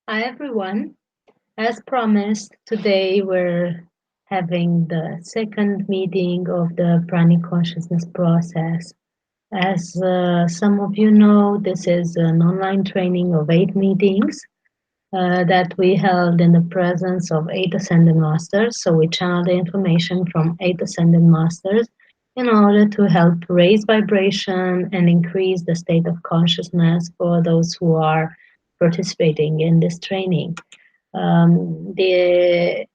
Hi everyone. As promised, today we're having the second meeting of the Pranic consciousness process. As some of you know, this is an online training of 8 meetings that we held in the presence of 8 ascended masters. So we channel the information from 8 ascended masters in order to help raise vibration and increase the state of consciousness for those who are participating in this training. The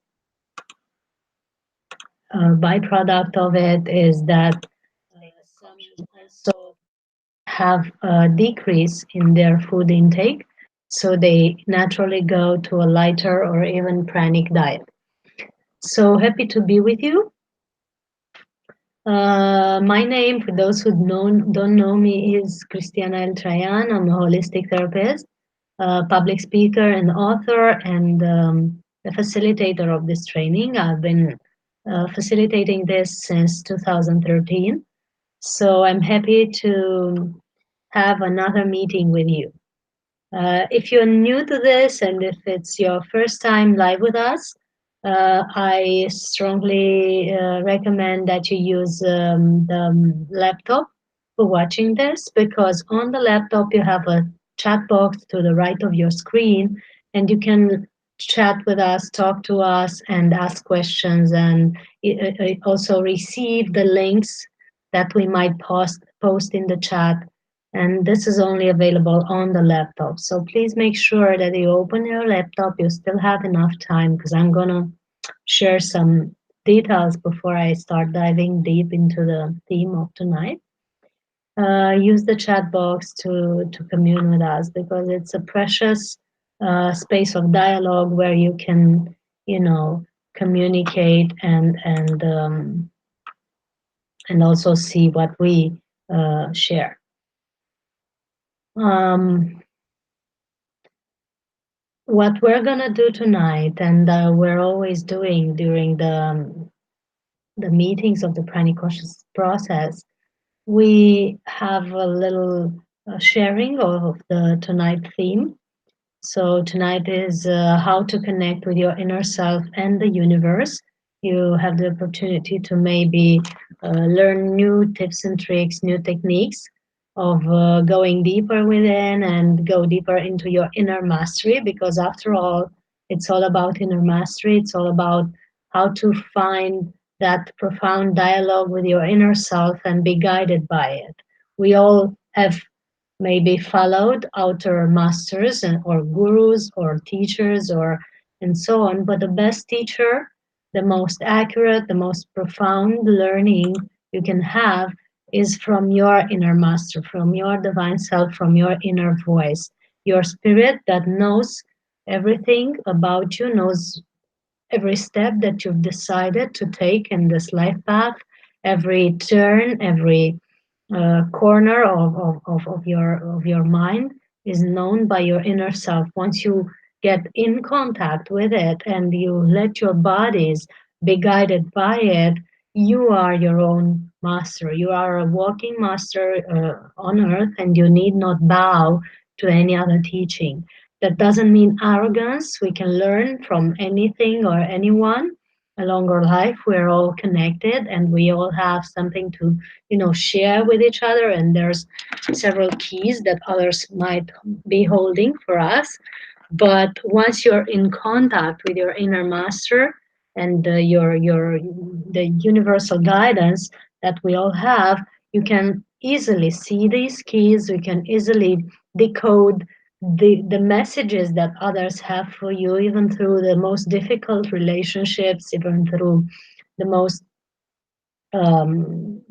byproduct of it is that some also have a decrease in their food intake, so they naturally go to a lighter or even pranic diet. So happy to be with you. My name, for those who don't know me, is Cristiana Eltrayan. I'm a holistic therapist, public speaker, and author, and the facilitator of this training. I've been facilitating this since 2013. So I'm happy to have another meeting with you. If you're new to this and if it's your first time live with us, I strongly recommend that you use the laptop for watching this because on the laptop you have a chat box to the right of your screen and you can chat with us, talk to us, and ask questions and also receive the links that we might post in the chat, and this is only available on the laptop. So please make sure that you open your laptop. You still have enough time because I'm gonna share some details before I start diving deep into the theme of tonight. Use the chat box to commune with us because it's a precious space of dialogue where you can, you know, communicate and also see what we share. Um, what we're gonna do tonight, and we're always doing during the meetings of the pranic conscious process, we have a little sharing of the tonight theme. So tonight is how to connect with your inner self and the universe. You have the opportunity to maybe learn new tips and tricks, new techniques of going deeper within and go deeper into your inner mastery, because after all, it's all about inner mastery. It's all about how to find that profound dialogue with your inner self and be guided by it. We all have maybe followed outer masters or gurus or teachers or and so on, but the best teacher, the most accurate, the most profound learning you can have is from your inner master, from your divine self, from your inner voice, your spirit that knows everything about you, knows every step that you've decided to take in this life path, every turn, every corner of your mind is known by your inner self. Once you get in contact with it and you let your bodies be guided by it, you are your own master. You are a walking master on earth, and you need not bow to any other teaching. That doesn't mean arrogance. We can learn from anything or anyone along our life. We're all connected and we all have something to, share with each other, and there's several keys that others might be holding for us. But once you're in contact with your inner master and your the universal guidance that we all have, you can easily see these keys. You can easily decode the messages that others have for you, even through the most difficult relationships, even through the most um,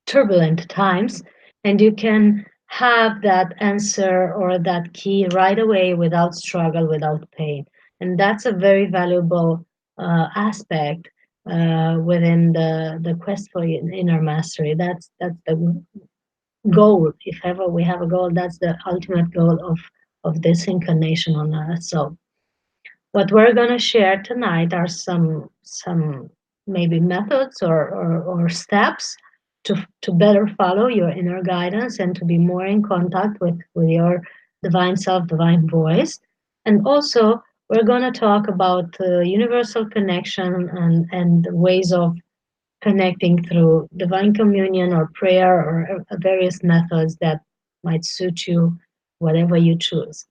turbulent times, and you can have that answer or that key right away without struggle, without pain. And that's a very valuable aspect within the quest for inner mastery. That's the goal. If ever we have a goal, that's the ultimate goal of this incarnation on earth. So what we're going to share tonight are some maybe methods or steps to better follow your inner guidance and to be more in contact with your divine self, divine voice. And also, we're going to talk about universal connection and ways of connecting through divine communion or prayer or various methods that might suit you, whatever you choose.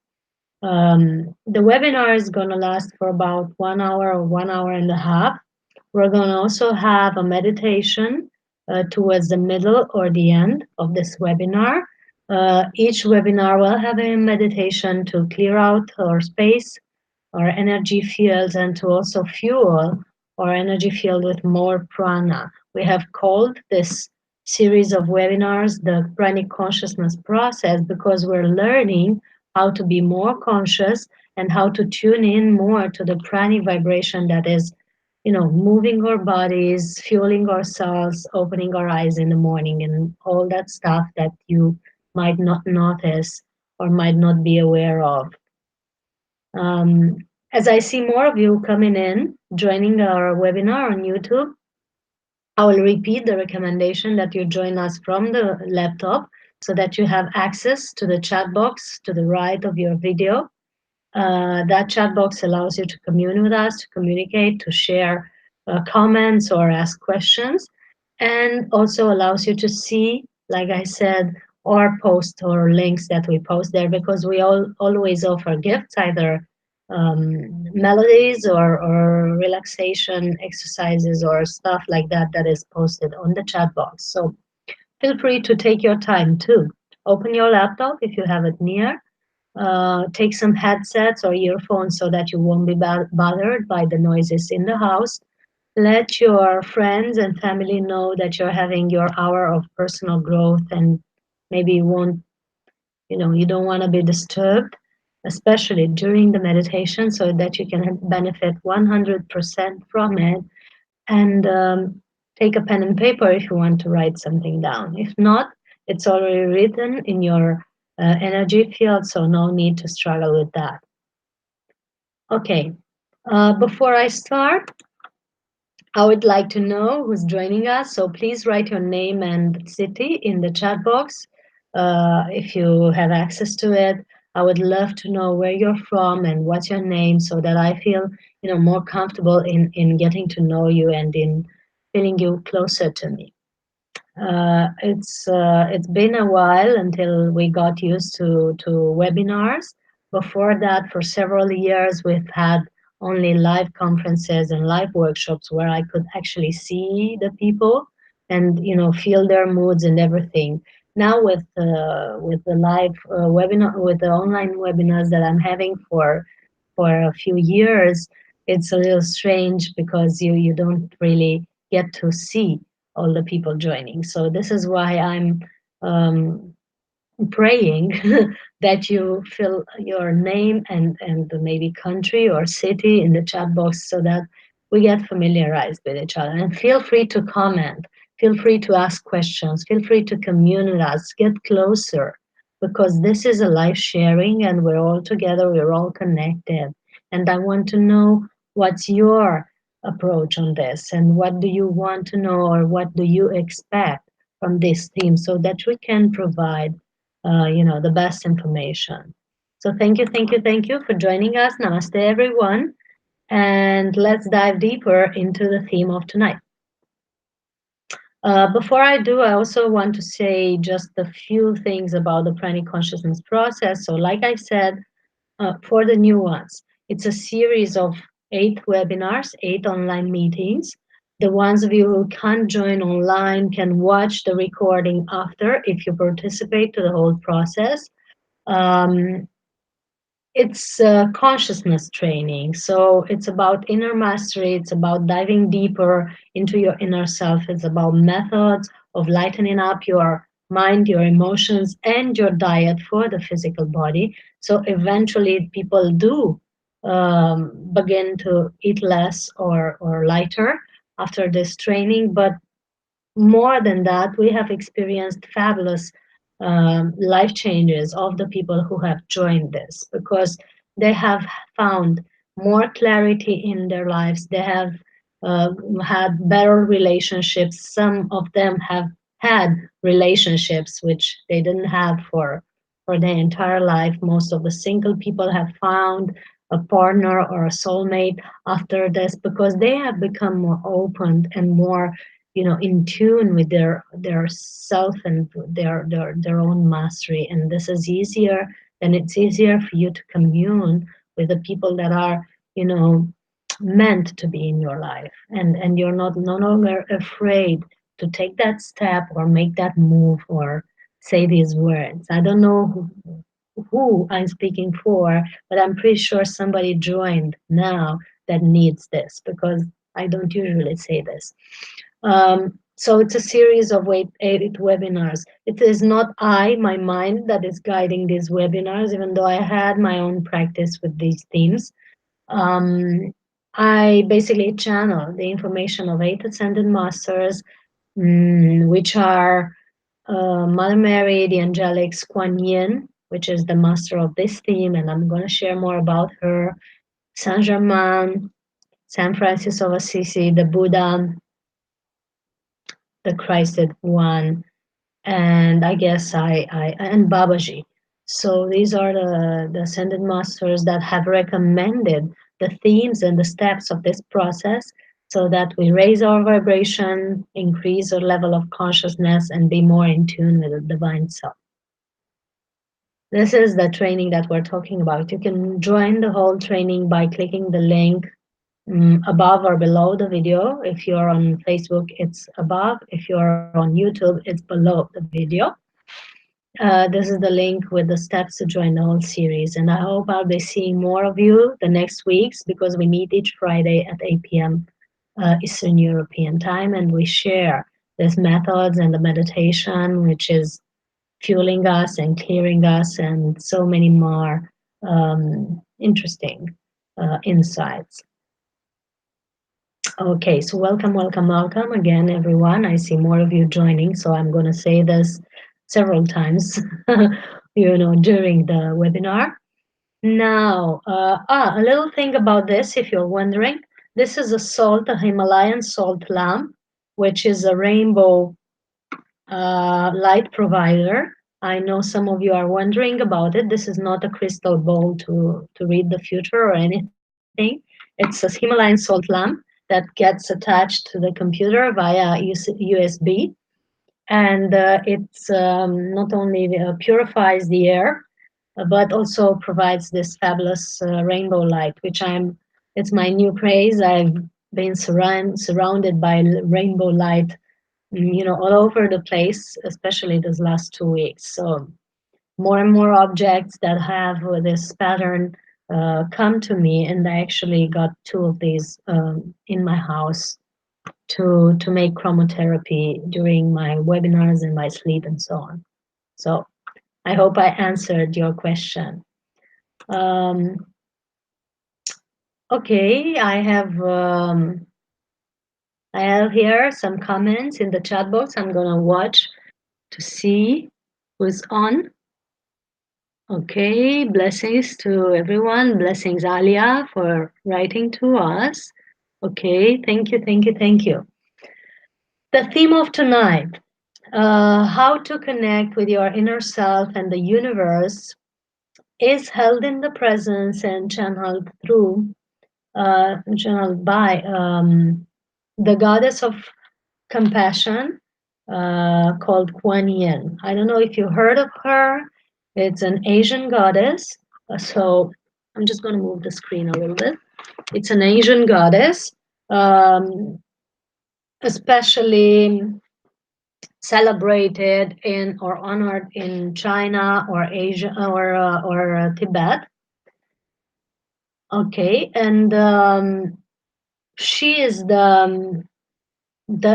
The webinar is going to last for about 1 hour or 1 hour and a half. We're going to also have a meditation towards the middle or the end of this webinar. Each webinar will have a meditation to clear out our space, our energy fields, and to also fuel our energy field with more prana. We have called this series of webinars the Pranic consciousness process because we're learning how to be more conscious and how to tune in more to the pranic vibration that is, moving our bodies, fueling ourselves, opening our eyes in the morning, and all that stuff that you might not notice or might not be aware of. Um, as I see more of you coming in, joining our webinar on YouTube, I will repeat the recommendation that you join us from the laptop so that you have access to the chat box to the right of your video. That chat box allows you to commune with us, to communicate, to share comments or ask questions, and also allows you to see, like I said, our posts or links that we post there because we always offer gifts, either melodies or relaxation exercises or stuff like that that is posted on the chat box. So feel free to take your time too. Open your laptop if you have it near. Take some headsets or earphones so that you won't be bothered by the noises in the house. Let your friends and family know that you're having your hour of personal growth and maybe you won't, you don't want to be disturbed, especially during the meditation, so that you can benefit 100% from it. And take a pen and paper if you want to write something down. If not, it's already written in your energy field, so no need to struggle with that. Okay, before I start, I would like to know who's joining us, so please write your name and city in the chat box if you have access to it. I would love to know where you're from and what's your name so that I feel, more comfortable in getting to know you and in feeling you closer to me. It's been a while until we got used to webinars. Before that, for several years, we've had only live conferences and live workshops where I could actually see the people and feel their moods and everything. Now with the live webinar, with the online webinars that I'm having for a few years, it's a little strange because you don't really get to see all the people joining. So this is why I'm um, praying that you fill your name and maybe country or city in the chat box so that we get familiarized with each other. And feel free to comment, feel free to ask questions, feel free to commune with us, get closer, because this is a life sharing and we're all together, we're all connected. And I want to know what's your approach on this and what do you want to know or what do you expect from this theme so that we can provide the best information. So thank you for joining us. Namaste, everyone. And let's dive deeper into the theme of tonight. Before I do, I also want to say just a few things about the pranic consciousness process. So like I said, for the new ones, it's a series of 8 webinars, 8 online meetings. The ones of you who can't join online can watch the recording after if you participate to the whole process. Um, it's consciousness training. So it's about inner mastery. It's about diving deeper into your inner self. It's about methods of lightening up your mind, your emotions, and your diet for the physical body. So eventually people do begin to eat less or lighter after this training. But more than that, we have experienced fabulous life changes of the people who have joined this because they have found more clarity in their lives. They have uh, had better relationships. Some of them have had relationships which they didn't have for for their entire life. Most of the single people have found a partner or a soulmate after this because they have become more open and more, in tune with their self and their own mastery. And this is easier, and it's easier for you to commune with the people that are, you know, meant to be in your life, and you're not no longer afraid to take that step or make that move or say these words. I don't know who I'm speaking for, but I'm pretty sure somebody joined now that needs this because I don't usually say this. So it's a series of 8 webinars. It is not my mind, that is guiding these webinars, even though I had my own practice with these themes. Um, I basically channel the information of 8 ascended masters, which are Mother Mary, the angelics, Kuan Yin, which is the master of this theme, and I'm going to share more about her, Saint Germain, Saint Francis of Assisi, the Buddha, the Christed One, and I guess I and Babaji. So these are the ascended masters that have recommended the themes and the steps of this process so that we raise our vibration, increase our level of consciousness, and be more in tune with the divine self. This is the training that we're talking about. You can join the whole training by clicking the link above or below the video. If you're on Facebook, it's above. If you're on YouTube, it's below the video. This is the link with the steps to join the whole series. And I hope I'll be seeing more of you the next weeks because we meet each Friday at 8 p.m. Eastern European time, and we share these methods and the meditation, which is fueling us and clearing us, and so many more interesting insights. Okay, so welcome again, everyone. I see more of you joining, so I'm going to say this several times, during the webinar. Now, a little thing about this, if you're wondering, this is a Himalayan salt lamp, which is a rainbow light provider. I know some of you are wondering about it. This is not a crystal ball to read the future or anything. It's a Himalayan salt lamp that gets attached to the computer via USB, and it's not only purifies the air, but also provides this fabulous rainbow light, which it's my new craze. I've been surrounded by rainbow light, all over the place, especially these last 2 weeks. So more and more objects that have this pattern come to me, and I actually got 2 of these in my house to make chromotherapy during my webinars and my sleep and so on. So I hope I answered your question. Okay, I have here some comments in the chat box. I'm gonna watch to see who's on. Okay, blessings to everyone. Blessings, Alia, for writing to us. Okay, thank you, thank you, thank you. The theme of tonight, how to connect with your inner self and the universe, is held in the presence and channeled by the goddess of compassion called Kuan Yin. I don't know if you heard of her. It's an Asian goddess. So I'm just going to move the screen a little bit. It's an Asian goddess, especially celebrated in or honored in China or Asia or Tibet. Okay, and she is the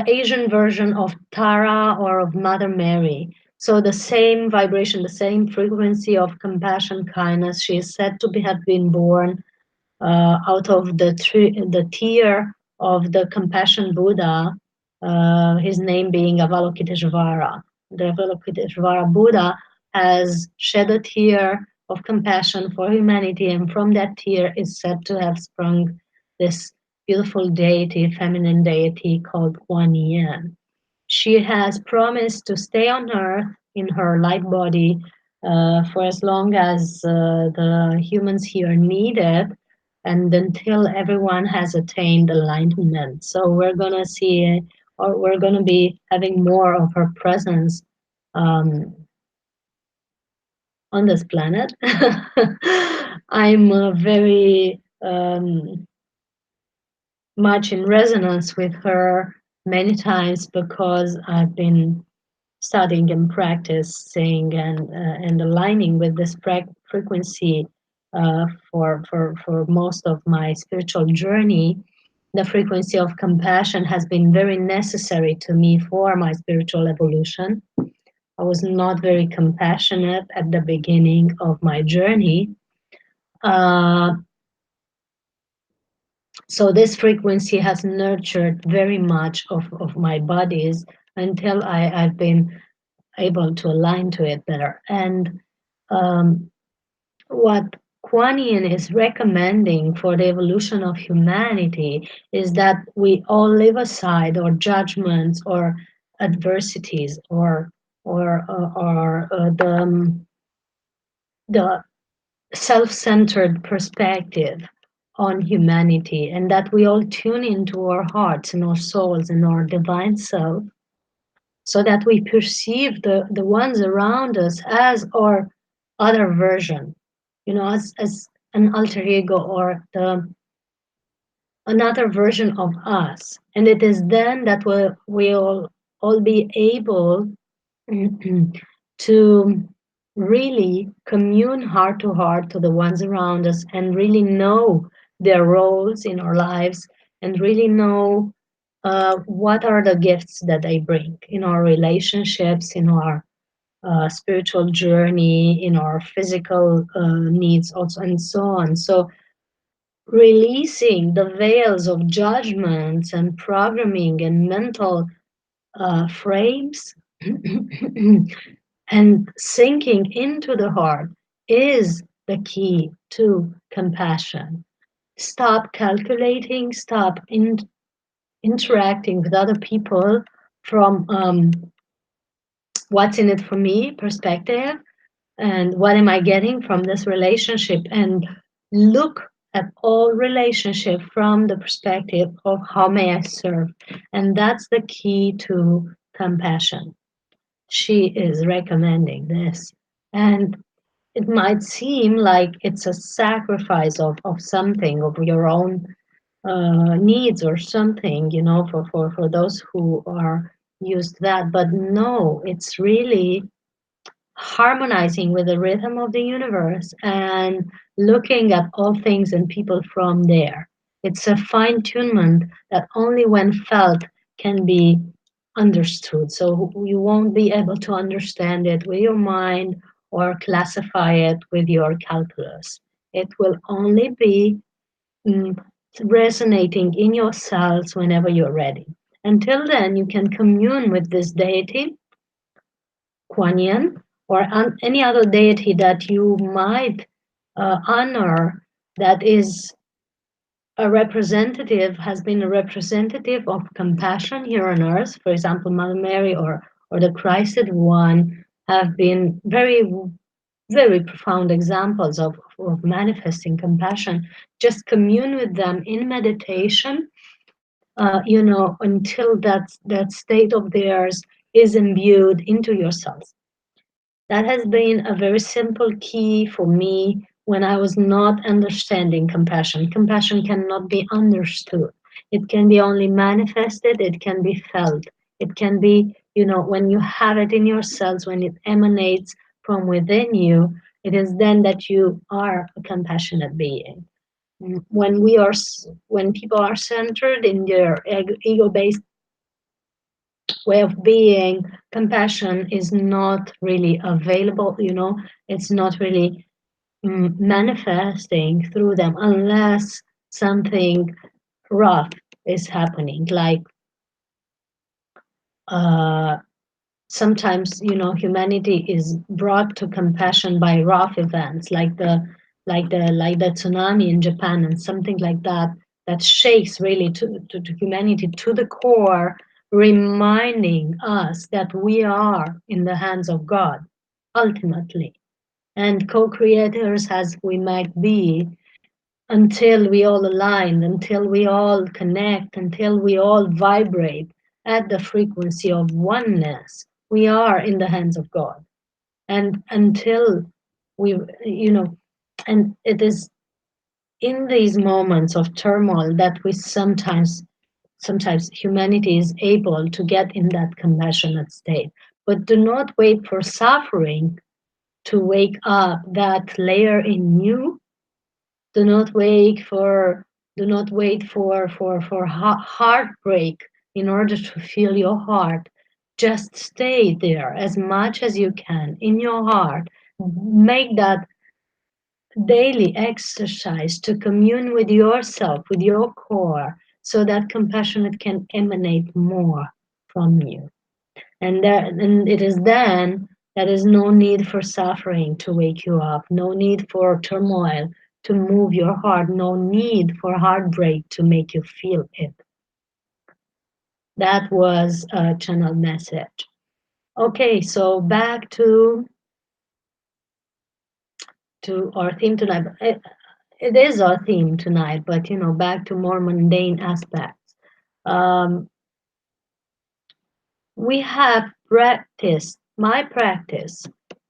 Asian version of Tara or of Mother Mary. So the same vibration, the same frequency of compassion, kindness. She is said to have been born out of the tear of the compassion Buddha, his name being Avalokiteshvara. The Avalokiteshvara Buddha has shed a tear of compassion for humanity, and from that tear is said to have sprung this beautiful deity, feminine deity called Kuan Yin. She has promised to stay on earth in her light body for as long as the humans here need it, and until everyone has attained enlightenment. So we're gonna see, or we're gonna be having more of her presence um, on this planet. I'm very much in resonance with her many times because I've been studying and practicing and aligning with this frequency for most of my spiritual journey. The frequency of compassion has been very necessary to me for my spiritual evolution. I was not very compassionate at the beginning of my journey. Uh, so this frequency has nurtured very much of my bodies until I've been able to align to it better. And um, what Kuan Yin is recommending for the evolution of humanity is that we all leave aside our judgments or adversities or the self-centered perspective on humanity, and that we all tune into our hearts and our souls and our divine self, so that we perceive the ones around us as our other version, as an alter ego or another version of us. And it is then that we'll all be able to really commune heart to heart to the ones around us and really know their roles in our lives and really know what are the gifts that they bring in our relationships, in our spiritual journey, in our physical needs, also, and so on. So, releasing the veils of judgments and programming and mental frames and sinking into the heart is the key to compassion. Stop calculating, stop interacting with other people from what's in it for me perspective and what am I getting from this relationship, and look at all relationship from the perspective of how may I serve. And that's the key to compassion. She is recommending this. And it might seem like it's a sacrifice of something, of your own needs or something, for those who are used to that. But no, it's really harmonizing with the rhythm of the universe and looking at all things and people from there. It's a fine tunement that only when felt can be understood. So you won't be able to understand it with your mind or classify it with your calculus. It will only be mm, resonating in your cells whenever you're ready. Until then, you can commune with this deity, Kuan Yin, or any other deity that you might honor, that is a representative, has been a representative of compassion here on earth. For example, Mother Mary or the Christed One have been very, very profound examples of manifesting compassion. Just commune with them in meditation, until that state of theirs is imbued into yourself. That has been a very simple key for me when I was not understanding compassion. Compassion cannot be understood. It can be only manifested, it can be felt. It can be, when you have it in yourselves, when it emanates from within you, it is then that you are a compassionate being. When people are centered in their ego-based way of being, compassion is not really available, it's not really manifesting through them unless something rough is happening, like uh, sometimes humanity is brought to compassion by rough events like the tsunami in Japan and something like that, that shakes really to humanity to the core, reminding us that we are in the hands of God ultimately. and co-creators as we might be, until we all align, until we all connect, until we all vibrate at the frequency of oneness, we are in the hands of God. And until we, and it is in these moments of turmoil that we sometimes humanity is able to get in that compassionate state. But do not wait for suffering to wake up that layer in you. Do not wait for heartbreak in order to feel your heart. Just stay there as much as you can in your heart. Make that daily exercise to commune with yourself, with your core, so that compassion can emanate more from you. And it is then there is no need for suffering to wake you up, no need for turmoil to move your heart, no need for heartbreak to make you feel it. That was a channel message. Okay, so back to our theme tonight. It is our theme tonight, but back to more mundane aspects. We have practiced my practice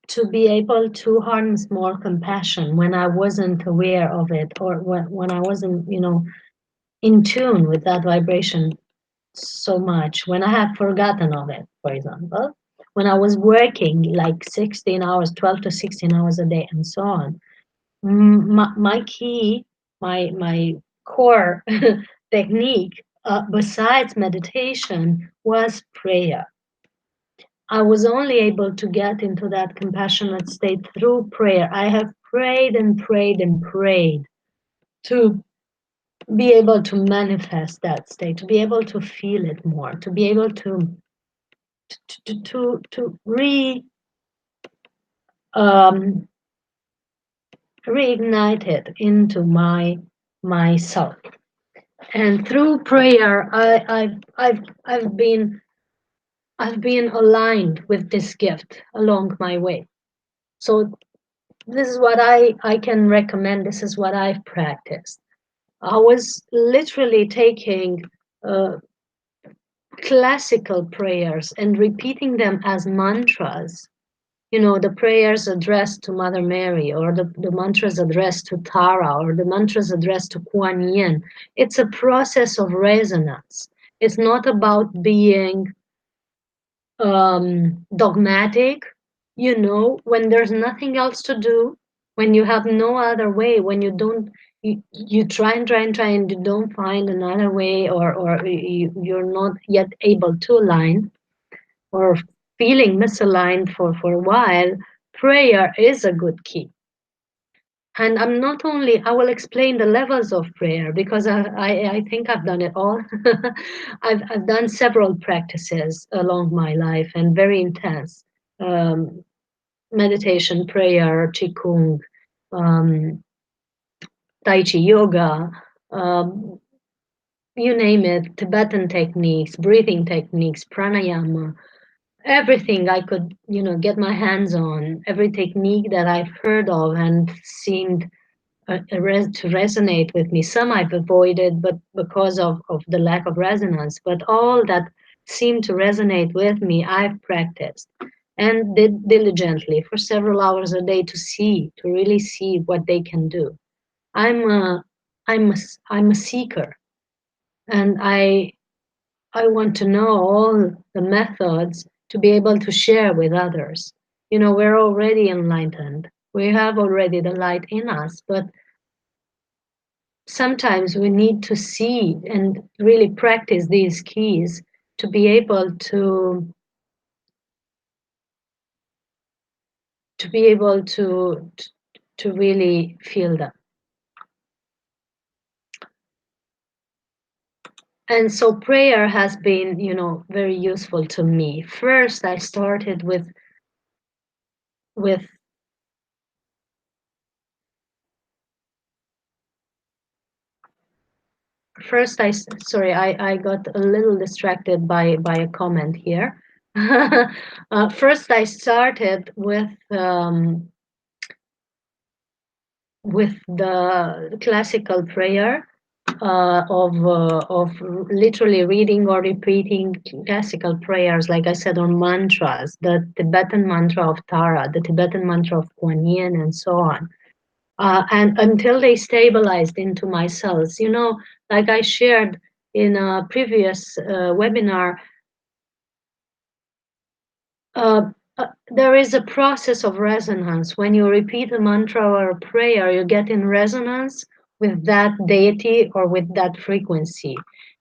to be able to harness more compassion when I wasn't aware of it, or when I wasn't, in tune with that vibration so much, when I have forgotten of it, for example, when I was working like 16 hours, 12 to 16 hours a day, and so on. My key, my core technique, besides meditation, was prayer. I was only able to get into that compassionate state through prayer. I have prayed and prayed and prayed to be able to manifest that state, to be able to feel it more, to be able to um, reignite it into myself. And through prayer, I've been aligned with this gift along my way. So this is what I can recommend. This is what I've practiced. I was literally taking classical prayers and repeating them as mantras. The prayers addressed to Mother Mary, or the mantras addressed to Tara, or the mantras addressed to Kuan Yin. It's a process of resonance. It's not about being dogmatic, when there's nothing else to do, when you have no other way, when you try and try and try and you don't find another way, or you're not yet able to align, or feeling misaligned for a while, prayer is a good key. And I will explain the levels of prayer, because I think I've done it all. I've done several practices along my life, and very intense. Meditation, prayer, qigong, tai chi yoga, um, you name it, Tibetan techniques, breathing techniques, pranayama, everything I could, get my hands on, every technique that I've heard of and seemed to resonate with me. Some I've avoided, but because of the lack of resonance. But all that seemed to resonate with me, I've practiced and did diligently for several hours a day to really see what they can do. I'm a, I'm a seeker, and I want to know all the methods to be able to share with others. We're already enlightened. We have already the light in us, but sometimes we need to see and really practice these keys to be able to really feel them. And so prayer has been, very useful to me. First, I started with first I got a little distracted by a comment here. First, I started with with the classical prayer of literally reading or repeating classical prayers, like I said, or mantras, the Tibetan mantra of Tara, the Tibetan mantra of Kuan Yin, and so on. And until they stabilized into my cells, like I shared in a previous webinar, uh, there is a process of resonance. When you repeat a mantra or a prayer, you get in resonance with that deity or with that frequency.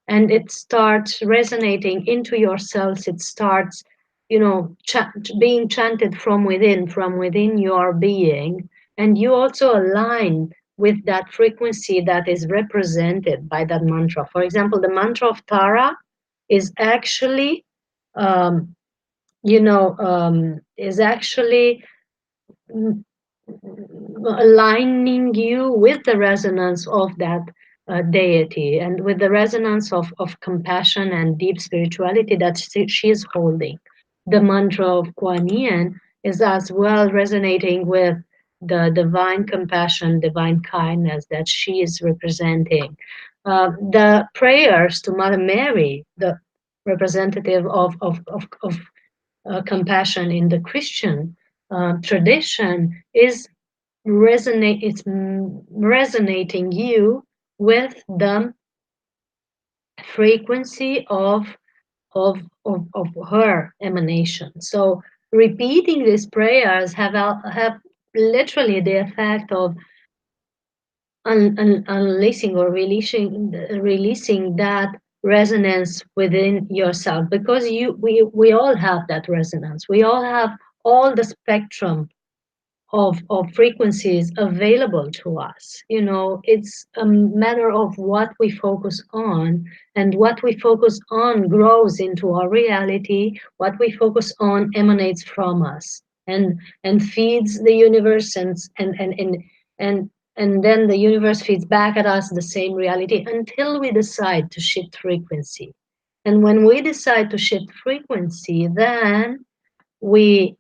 And it starts resonating into your cells. It starts, being chanted from within your being. And you also align with that frequency that is represented by that mantra. For example, the mantra of Tara is actually um, is actually mm, aligning you with the resonance of that deity and with the resonance of compassion and deep spirituality that she is holding. The mantra of Kuan Yin is as well resonating with the divine compassion, divine kindness that she is representing. The prayers to Mother Mary, the representative of compassion in the Christian tradition, is resonating you with the frequency of her emanation. So repeating these prayers have literally the effect of unleashing or releasing that resonance within yourself, because we all have that resonance. We all have all the spectrum of frequencies available to us. It's a matter of what we focus on, and what we focus on grows into our reality. What we focus on emanates from us and feeds the universe, and and then the universe feeds back at us the same reality until we decide to shift frequency. And when we decide to shift frequency, then we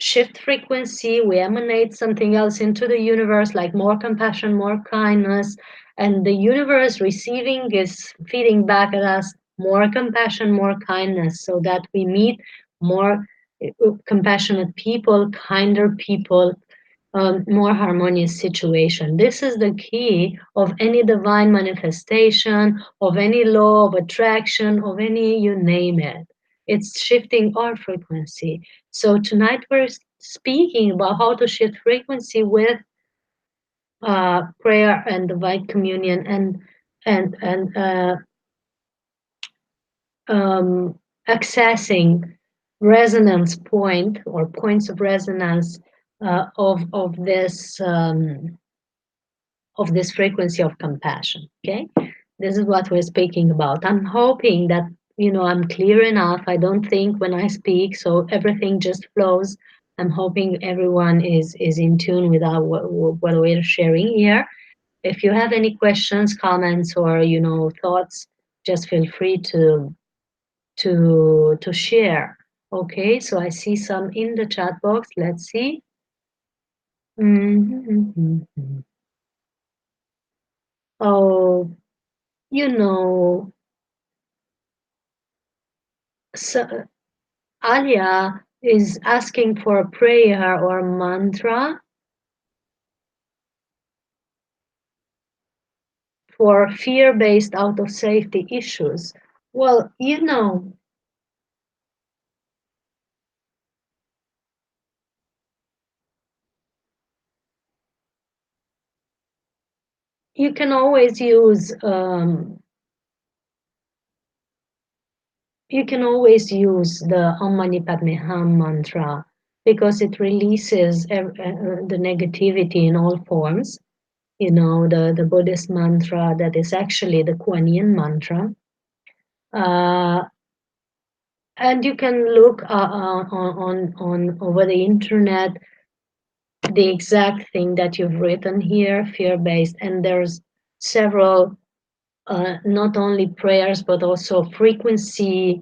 shift frequency, we emanate something else into the universe, like more compassion, more kindness, and the universe receiving is feeding back at us more compassion, more kindness, so that we meet more compassionate people, kinder people, more harmonious situation. This is the key of any divine manifestation, of any law of attraction, of any, you name it. It's shifting our frequency. So tonight we're speaking about how to shift frequency with prayer and divine communion, and um, accessing resonance point or points of resonance of this frequency of compassion. Okay, this is what we're speaking about. I'm hoping that I'm clear enough. I don't think when I speak so everything just flows. I'm hoping everyone is in tune with what we're sharing here. If you have any questions, comments, or thoughts, just feel free to share. Okay, so I see some in the chat box. Let's see. Mm-hmm. Oh, you know, so Alia is asking for a prayer or mantra for fear-based out of safety issues. Well, you can always use the Om Mani Padme Hum mantra, because it releases the negativity in all forms. The Buddhist mantra that is actually the Kuan Yin mantra. And you can look on over the internet the exact thing that you've written here, fear-based, and there's several not only prayers but also frequency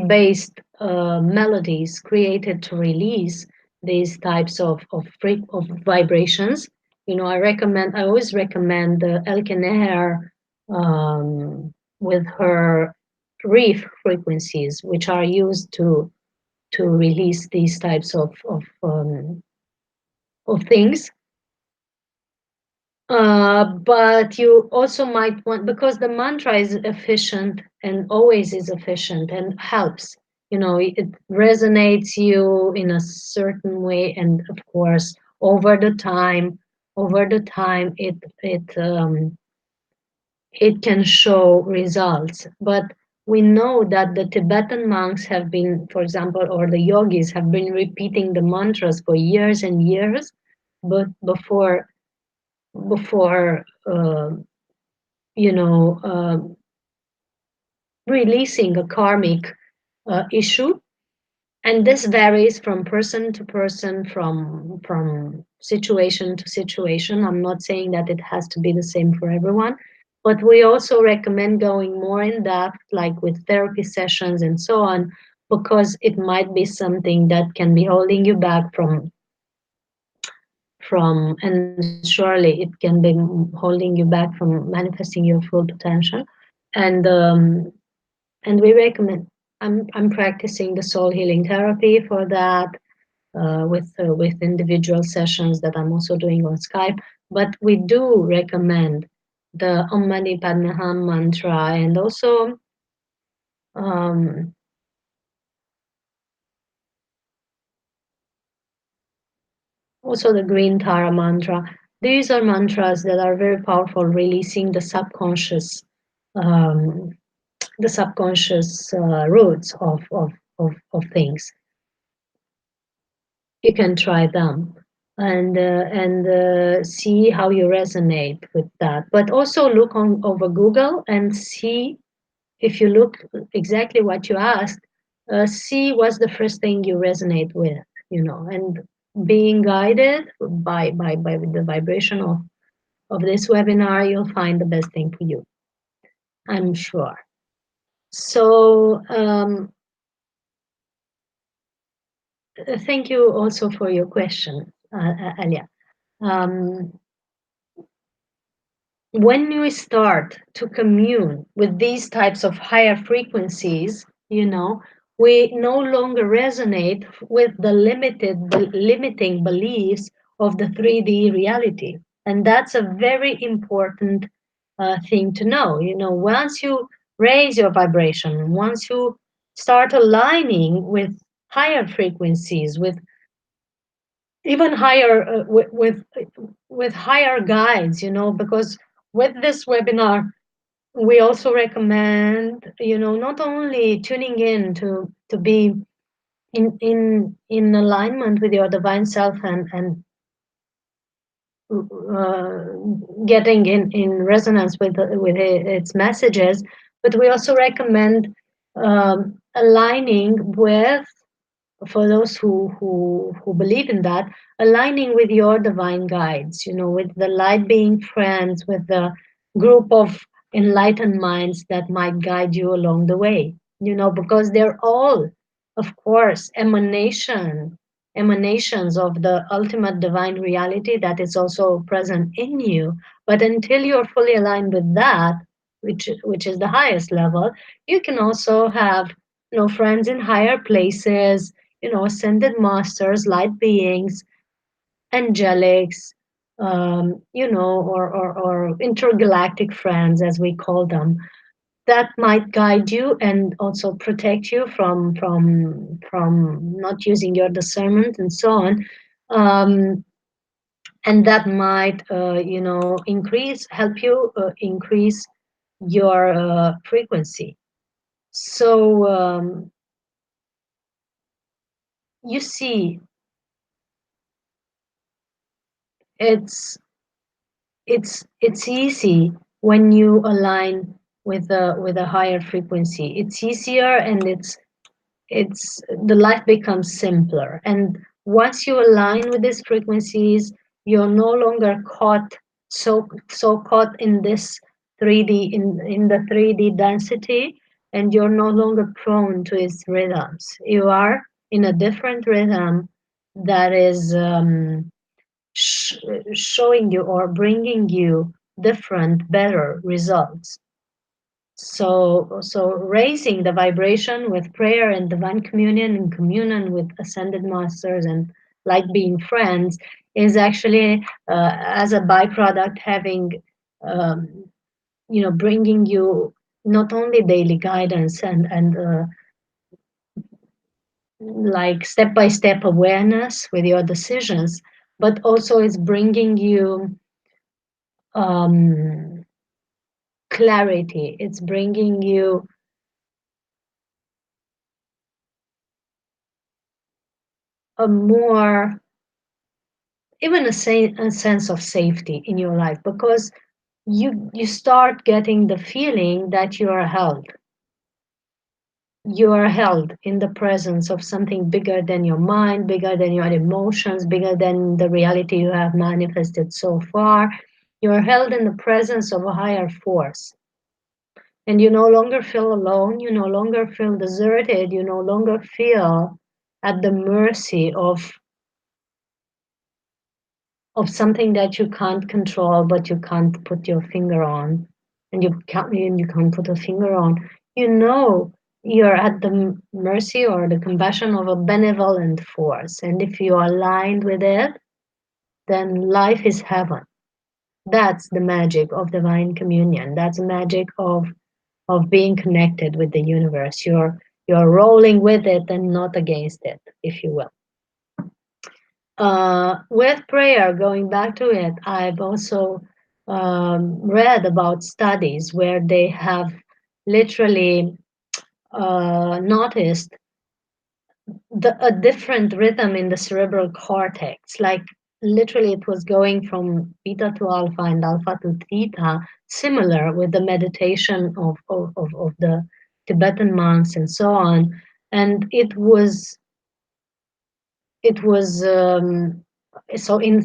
based melodies created to release these types of vibrations. I always recommend the Elkener um, with her reef frequencies, which are used to release these types of things. But you also might want, because the mantra is efficient and always is efficient and helps, it resonates you in a certain way. And of course, over the time, it can show results. But we know that the Tibetan monks have been, for example, or the yogis have been repeating the mantras for years and years, but before you know, releasing a karmic issue. And this varies from person to person, from situation to situation. I'm not saying that it has to be the same for everyone, but we also recommend going more in depth, like with therapy sessions and so on, because it might be something that can be holding you back and surely it can be holding you back from manifesting your full potential. And and we recommend. I'm practicing the soul healing therapy for that, with individual sessions that I'm also doing on Skype. But we do recommend the Om Mani Padme Hum mantra, and um, also the Green Tara mantra. These are mantras that are very powerful, releasing um, the subconscious roots of things. You can try them and see how you resonate with that. But also look on over Google and see, if you look exactly what you asked, see what's the first thing you resonate with, and being guided by the vibration of this webinar, you'll find the best thing for you, I'm sure. So thank you also for your question, Alia. Um, when we start to commune with these types of higher frequencies, we no longer resonate with the limiting beliefs of the 3D reality. And that's a very important thing to know. Once you raise your vibration, once you start aligning with higher frequencies, with even higher with higher guides, because with this webinar we also recommend, not only tuning in to be in alignment with your divine self and getting in resonance with its messages, but we also recommend aligning with, for those who believe in that, aligning with your divine guides, with the light being friends, with the group of enlightened minds that might guide you along the way, because they're all, of course, emanations of the ultimate divine reality that is also present in you. But until you're fully aligned with that, which is the highest level, you can also have, friends in higher places, ascended masters, light beings, angelics, or intergalactic friends, as we call them, that might guide you and also protect you from not using your discernment and so on. And that might, help you increase your frequency. So you see, it's it's easy when you align with a higher frequency. It's easier, and it's the life becomes simpler. And once you align with these frequencies, you're no longer so caught in this 3D, in the 3D density. and you're no longer prone to its rhythms. You are in a different rhythm that is sh- showing you or bringing you different, better results. So raising the vibration with prayer and divine communion and communion with ascended masters and like being friends is actually as a byproduct having um, bringing you not only daily guidance and like step by step awareness with your decisions, but also it's bringing you um, clarity. It's bringing you a more, even a sense of safety in your life, because you start getting the feeling that you are held in the presence of something bigger than your mind, bigger than your emotions, bigger than the reality you have manifested so far. You're held in the presence of a higher force. And you no longer feel alone, you no longer feel deserted, you no longer feel at the mercy of something that you can't control but you can't put your finger on, and you can't put a finger on. You know you're at the mercy or the compassion of a benevolent force, and if you are aligned with it, then life is heaven. That's the magic of divine communion. That's the magic of being connected with the universe. You're rolling with it and not against it, if you will. With prayer, going back to it, I've also read about studies where they have literally noticed a different rhythm in the cerebral cortex. Like literally, it was going from beta to alpha and alpha to theta, similar with the meditation of the Tibetan monks and so on. And it was so in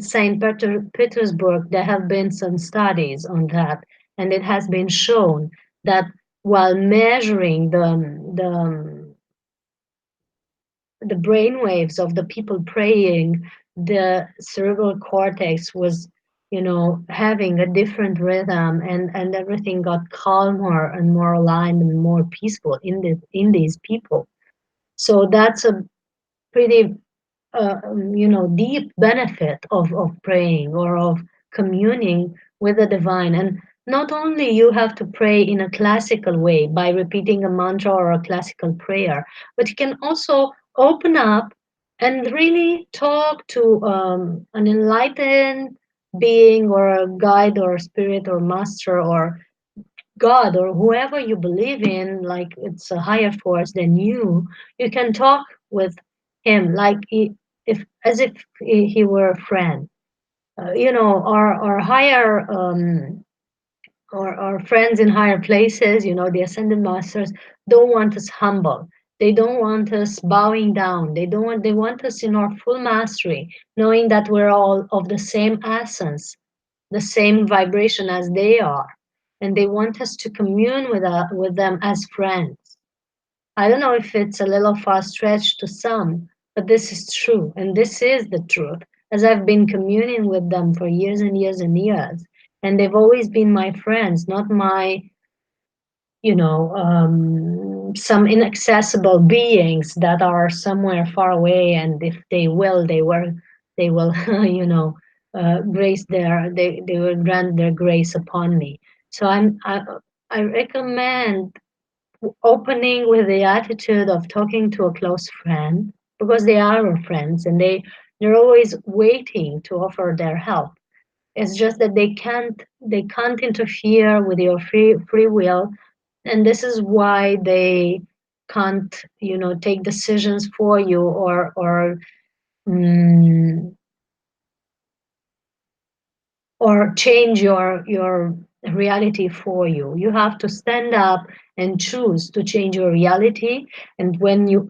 Petersburg, there have been some studies on that, and it has been shown that while measuring the brain waves of the people praying, the cerebral cortex was, having a different rhythm, and everything got calmer and more aligned and more peaceful in these people. So that's a pretty deep benefit of praying or of communing with the divine. And not only you have to pray in a classical way by repeating a mantra or a classical prayer, but you can also open up and really talk to an enlightened being or a guide or spirit or master or God or whoever you believe in, like it's a higher force than you can talk with him like if as if he were a friend. Our higher our friends in higher places, the ascended masters don't want us humble. They don't want us bowing down. They want us in our full mastery, knowing that we're all of the same essence, the same vibration as they are, and they want us to commune with them as friends. I don't know if it's a little far stretched to some, but this is true, and this is the truth, as I've been communing with them for years and years and years, and they've always been my friends, not my, some inaccessible beings that are somewhere far away, and if they will, they will grant their grace upon me. So I recommend opening with the attitude of talking to a close friend, because they are our friends and they're always waiting to offer their help. It's just that they can't interfere with your free will, and this is why they can't take decisions for you mm, or change your reality for you. You have to stand up and choose to change your reality. And when you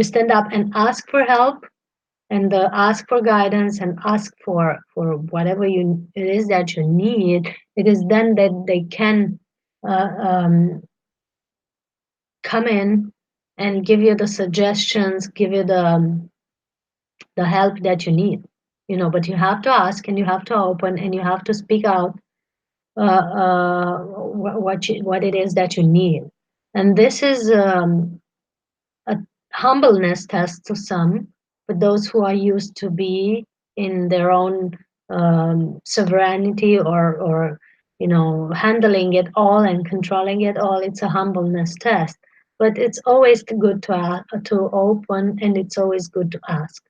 stand up and ask for help, and ask for guidance and ask for whatever it is that you need, it is then that they can uh, um, come in and give you the suggestions, give you the help that you need. But you have to ask, and you have to open, and you have to speak out what it is that you need. And this is a humbleness test to some, but those who are used to be in their own sovereignty, or handling it all and controlling it all, it's a humbleness test. But it's always good to open, and it's always good to ask.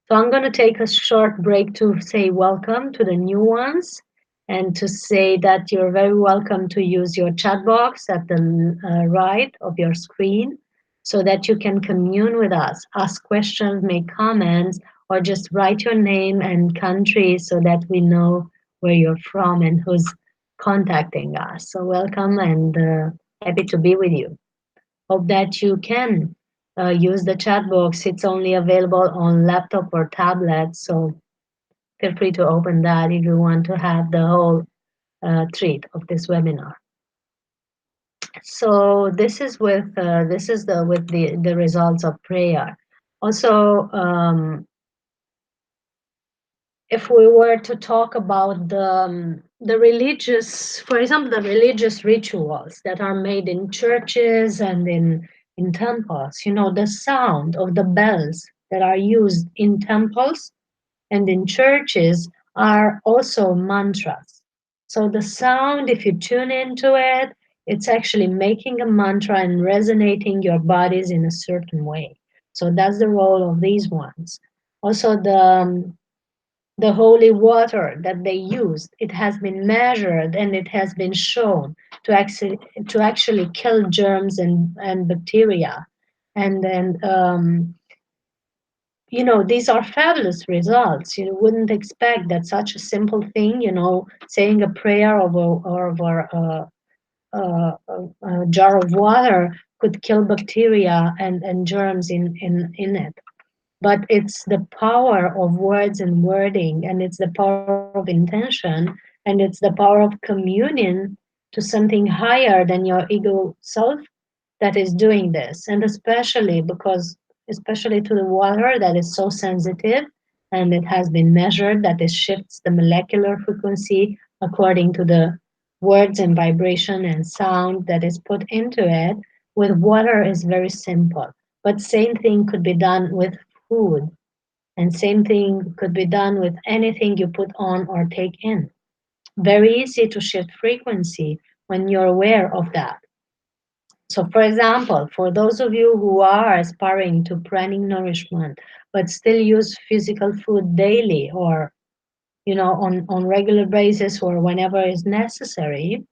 So I'm going to take a short break to say welcome to the new ones, and to say that you're very welcome to use your chat box at the right of your screen, so that you can commune with us, ask questions, make comments, or just write your name and country so that we know where you're from and who's contacting us. So welcome, and happy to be with you. Hope that you can use the chat box. It's only available on laptop or tablet, so feel free to open that if you want to have the whole treat of this webinar. So this is the with the results of prayer. Also, if we were to talk about the religious, for example, the religious rituals that are made in churches and in temples, the sound of the bells that are used in temples and in churches are also mantras. So the sound, if you tune into it, it's actually making a mantra and resonating your bodies in a certain way. So that's the role of these ones. Also, the holy water that they used, it has been measured and it has been shown to actually kill germs and bacteria. And these are fabulous results. You wouldn't expect that such a simple thing, saying a prayer over a jar of water could kill bacteria and germs in it. But it's the power of words and wording, and it's the power of intention, and it's the power of communion to something higher than your ego self that is doing this. And especially to the water that is so sensitive, and it has been measured that it shifts the molecular frequency according to the words and vibration and sound that is put into it. With water is very simple, but same thing could be done with food, and same thing could be done with anything you put on or take in. Very easy to shift frequency when you're aware of that. So, for example, for those of you who are aspiring to pranic nourishment but still use physical food daily, or on regular basis, or whenever is necessary,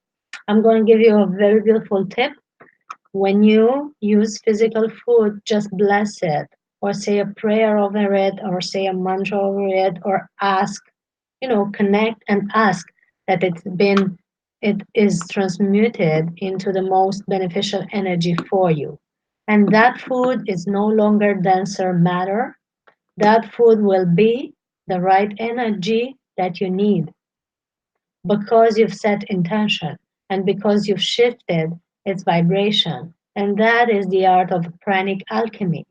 I'm going to give you a very beautiful tip. When you use physical food, just bless it, or say a prayer over it, or say a mantra over it, or ask, connect and ask that it is transmuted into the most beneficial energy for you. And that food is no longer denser matter. That food will be the right energy that you need, because you've set intention and because you've shifted its vibration. And that is the art of pranic alchemy.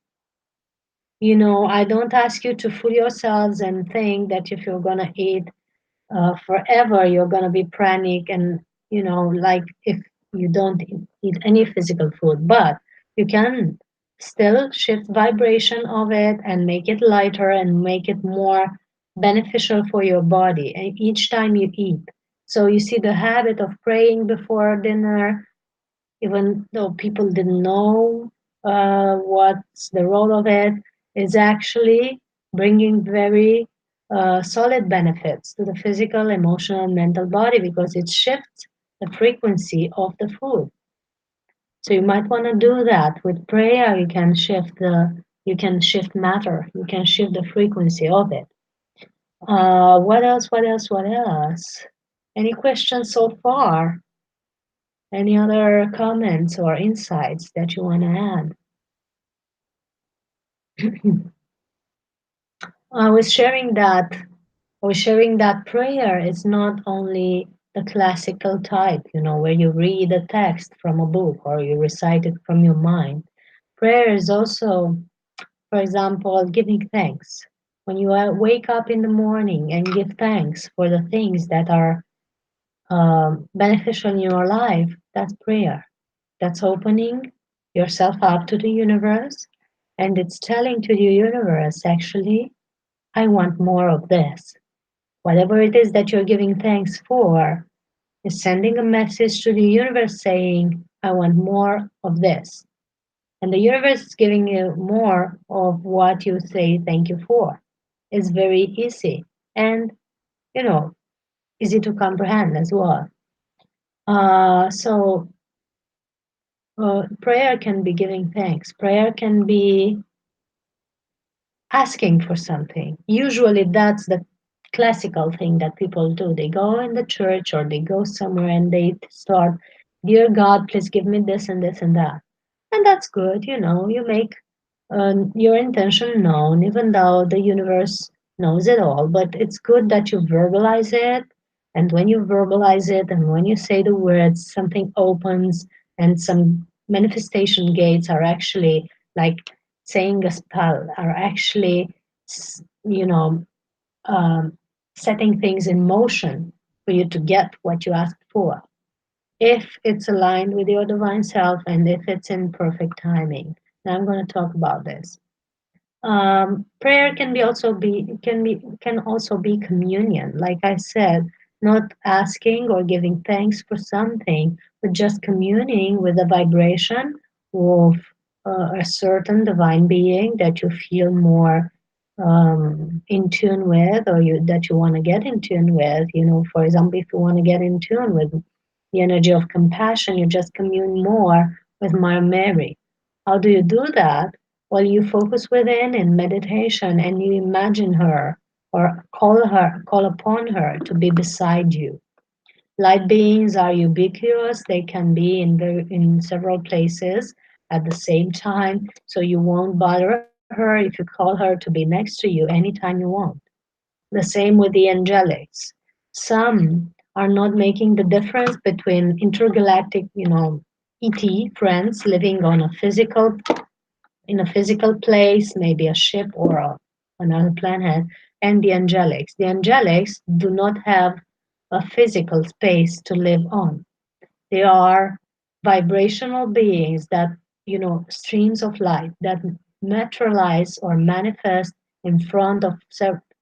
I don't ask you to fool yourselves and think that if you're going to eat forever, you're going to be pranic, and, like if you don't eat any physical food. But you can still shift vibration of it and make it lighter and make it more beneficial for your body and each time you eat. So you see, the habit of praying before dinner, even though people didn't know what's the role of it, is actually bringing very solid benefits to the physical, emotional, and mental body, because it shifts the frequency of the food. So you might want to do that with prayer. You can shift matter. You can shift the frequency of it. What else? What else? What else? Any questions so far? Any other comments or insights that you want to add? I was sharing that prayer is not only the classical type, where you read a text from a book or you recite it from your mind. Prayer is also, for example, giving thanks. When you wake up in the morning and give thanks for the things that are beneficial in your life, that's prayer. That's opening yourself up to the universe, and it's telling to the universe, actually, I want more of this. Whatever it is that you're giving thanks for is sending a message to the universe saying, I want more of this. And the universe is giving you more of what you say thank you for. It's very easy and, you know, easy to comprehend as well. So prayer can be giving thanks. Prayer can be asking for something. Usually, that's the classical thing that people do. They go in the church or they go somewhere and they start, Dear God, please give me this and this and that. And that's good, you make your intention known, even though the universe knows it all. But it's good that you verbalize it. And when you verbalize it and when you say the words, something opens and some manifestation gates are actually like saying a spell, are actually, you know, um, setting things in motion for you to get what you asked for. If it's aligned with your divine self and if it's in perfect timing. Now I'm going to talk about this. Prayer can also be communion. Like I said, not asking or giving thanks for something, but just communing with the vibration of a certain divine being that you feel more in tune with, or that you want to get in tune with. For example, if you want to get in tune with the energy of compassion, you just commune more with Mother Mary. How do you do that? Well, you focus within in meditation and you imagine her or call upon her to be beside you. Light beings are ubiquitous. They can be in several places at the same time, so you won't bother her if you call her to be next to you anytime you want. The same with the angelics. Some are not making the difference between intergalactic, ET friends living in a physical place, maybe a ship or another planet, and the angelics. The angelics do not have a physical space to live on. They are vibrational beings that, streams of light that materialize or manifest in front of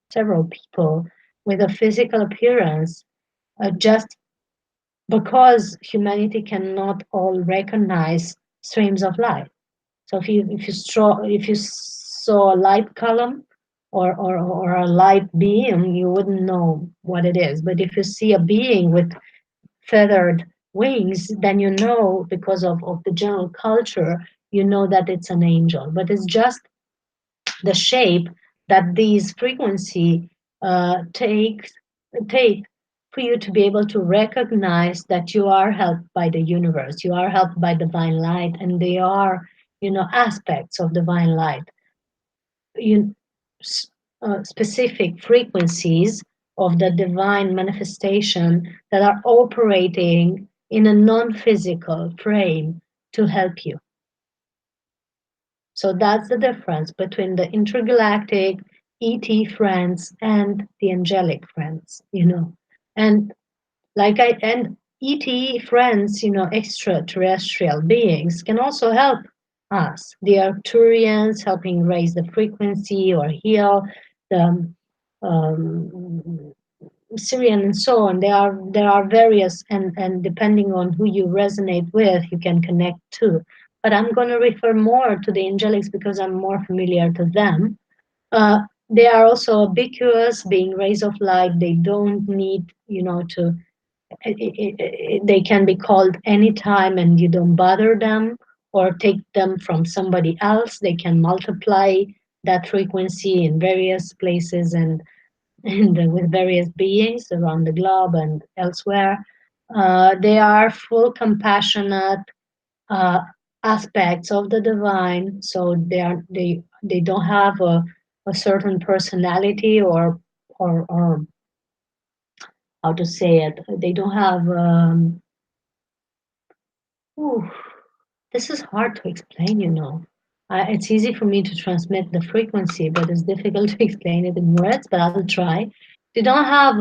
several people with a physical appearance, just because humanity cannot all recognize streams of light. So if you saw a light column or a light beam, you wouldn't know what it is. But if you see a being with feathered wings, then you know, because of the general culture, you know that it's an angel. But it's just the shape that these frequency take for you to be able to recognize that you are helped by the universe, you are helped by divine light, and they are, aspects of divine light, you, specific frequencies of the divine manifestation that are operating in a non-physical frame to help you. So that's the difference between the intergalactic ET friends and the angelic friends. And and ET friends, extraterrestrial beings can also help us. The Arcturians helping raise the frequency or heal the um, Syrian and so on. There are various, and depending on who you resonate with, you can connect to. But I'm going to refer more to the angelics because I'm more familiar to them. They are also ubiquitous, being rays of light. They don't need, to. They can be called anytime, and you don't bother them or take them from somebody else. They can multiply that frequency in various places and with various beings around the globe and elsewhere. They are full compassionate uh, aspects of the divine, so they don't have a certain personality or how to say it. They don't have. Ooh, this is hard to explain, you know. It's easy for me to transmit the frequency, but it's difficult to explain it in words, but I'll try. They don't have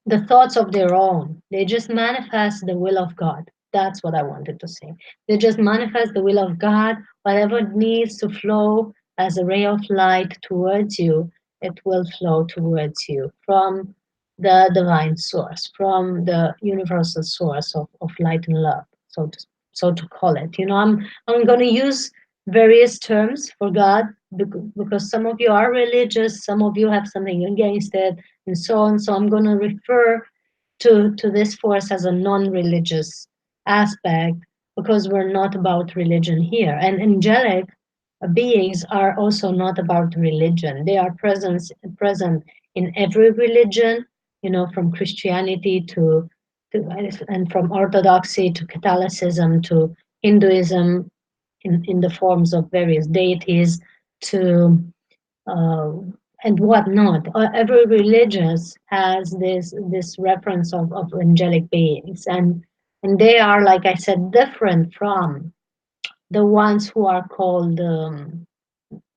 the thoughts of their own. They just manifest the will of God. That's what I wanted to say. They just manifest the will of God. Whatever needs to flow as a ray of light towards you, it will flow towards you from the divine source, from the universal source of light and love, so to call it. You know, I'm going to use various terms for God because some of you are religious, some of you have something against it, and so on. So I'm going to refer to this force as a non-religious aspect because we're not about religion here. And angelic beings are also not about religion. They are present in every religion, you know, from Christianity to and from Orthodoxy to Catholicism to Hinduism in the forms of various deities to uh, and whatnot. Every religious has this reference of angelic beings, and they are, like I said, different from the ones who are called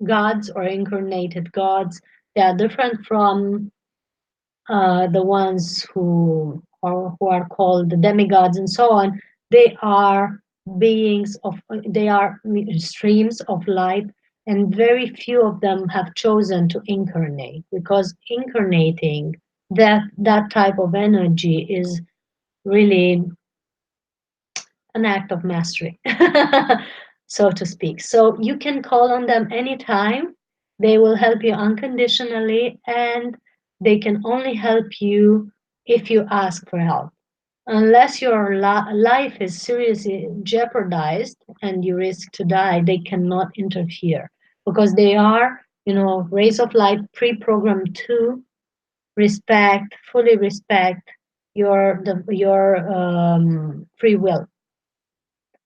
gods or incarnated gods. They are different from the ones who are called the demigods and so on. They are beings of they are streams of light, and very few of them have chosen to incarnate because incarnating that type of energy is really an act of mastery, so to speak. So you can call on them anytime. They will help you unconditionally, and they can only help you if you ask for help. Unless your life is seriously jeopardized and you risk to die, they cannot interfere because they are, you know, rays of light pre-programmed to fully respect your free will,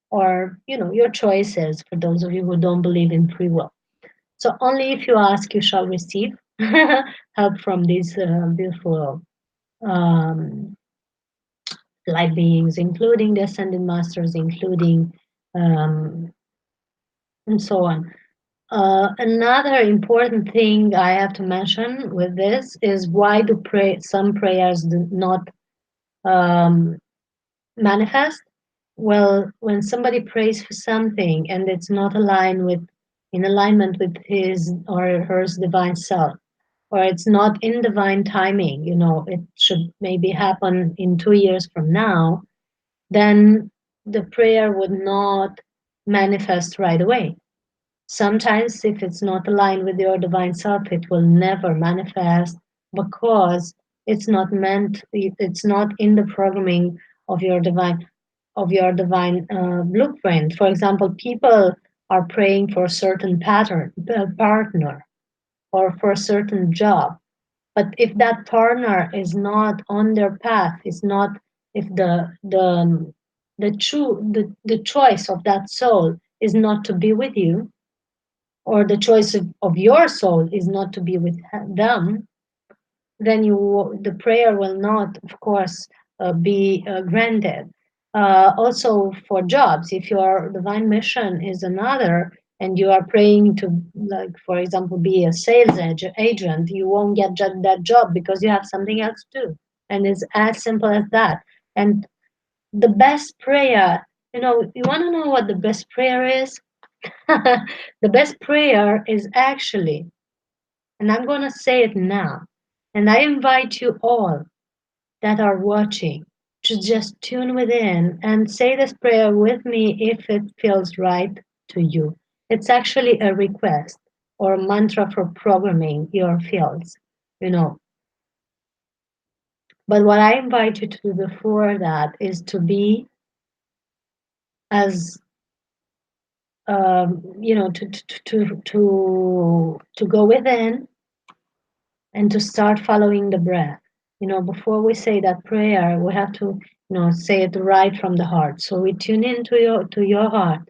or you know, your choices, for those of you who don't believe in free will. So only if you ask you shall receive help from these beautiful um, light beings, including the ascended masters, including um, and so on. Another important thing I have to mention with this is why do some prayers do not um, manifest. Well, when somebody prays for something and it's not aligned with, in alignment with his or her divine self, or it's not in divine timing, you know, it should maybe happen in 2 years from now, then the prayer would not manifest right away. Sometimes, if it's not aligned with your divine self, it will never manifest because it's not in the programming of your divine blueprint. For example, people are praying for a certain partner or for a certain job, but if that partner is not on their path, is not, if the choice of that soul is not to be with you, or the choice of your soul is not to be with them, then the prayer will not, of course, be granted. Also, for jobs, if your divine mission is another, and you are praying to, like, for example, be a sales agent, you won't get that job because you have something else to do, and it's as simple as that. And the best prayer, you know, you want to know what the best prayer is? The best prayer is actually, and I'm going to say it now, and I invite you all that are watching to just tune within and say this prayer with me if it feels right to you. It's actually a request or a mantra for programming your fields, you know. But what I invite you to do before that is to be as you know, to go within and to start following the breath. You know, before we say that prayer, we have to, you know, say it right from the heart. So we tune into your heart,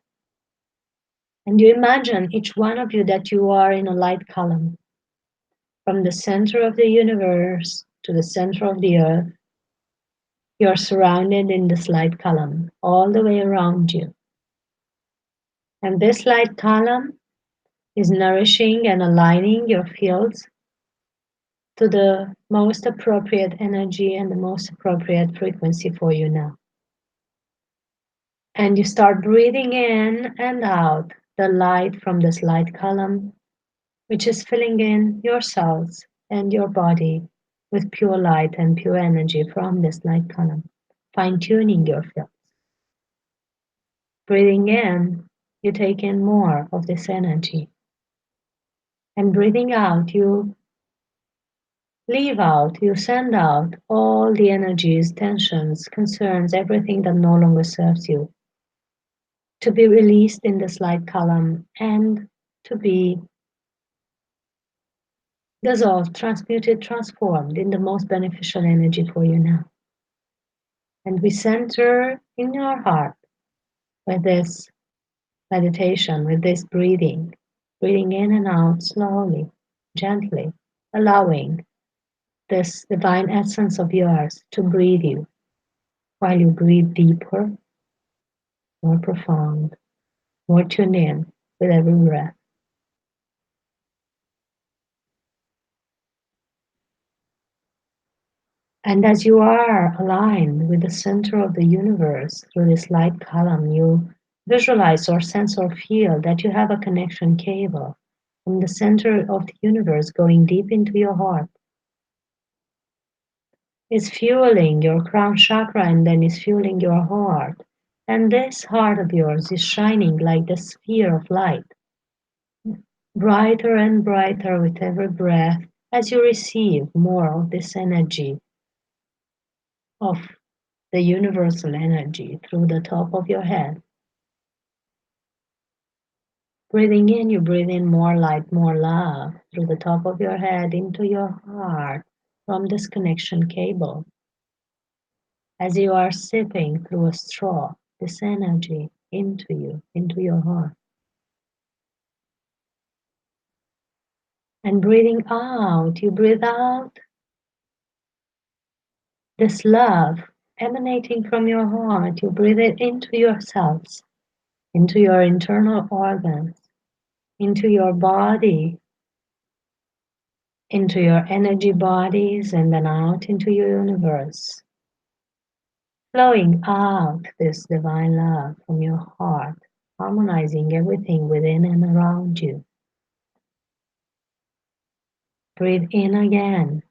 and you imagine each one of you that you are in a light column from the center of the universe to the center of the earth. You're surrounded in this light column all the way around you. And this light column is nourishing and aligning your fields to the most appropriate energy and the most appropriate frequency for you now. And you start breathing in and out the light from this light column, which is filling in your cells and your body with pure light and pure energy from this light column, fine tuning your fields. Breathing in, you take in more of this energy. And breathing out, you leave out, you send out all the energies, tensions, concerns, everything that no longer serves you to be released in this light column and to be dissolved, transmuted, transformed in the most beneficial energy for you now. And we center in your heart with this meditation, with this breathing, breathing in and out slowly, gently, allowing this divine essence of yours to breathe you while you breathe deeper, more profound, more tuned in with every breath. And as you are aligned with the center of the universe through this light column, you visualize or sense or feel that you have a connection cable from the center of the universe going deep into your heart. Is fueling your crown chakra and then is fueling your heart. And this heart of yours is shining like the sphere of light, brighter and brighter with every breath as you receive more of this energy of the universal energy through the top of your head. Breathing in, you breathe in more light, more love through the top of your head into your heart from this connection cable. As you are sipping through a straw, this energy into you, into your heart. And breathing out, you breathe out this love emanating from your heart. You breathe it into your cells, into your internal organs, into your body, into your energy bodies, and then out into your universe. Flowing out this divine love from your heart, harmonizing everything within and around you. Breathe in again,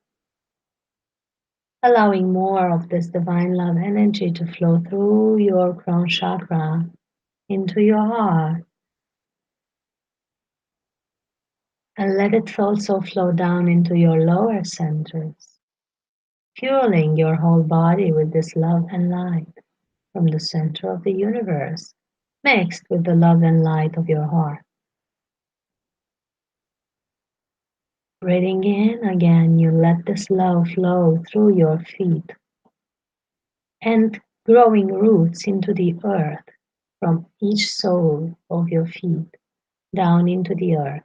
allowing more of this divine love energy to flow through your crown chakra into your heart. And let it also flow down into your lower centers, fueling your whole body with this love and light from the center of the universe, mixed with the love and light of your heart. Breathing in again, you let this love flow through your feet and growing roots into the earth from each sole of your feet down into the earth.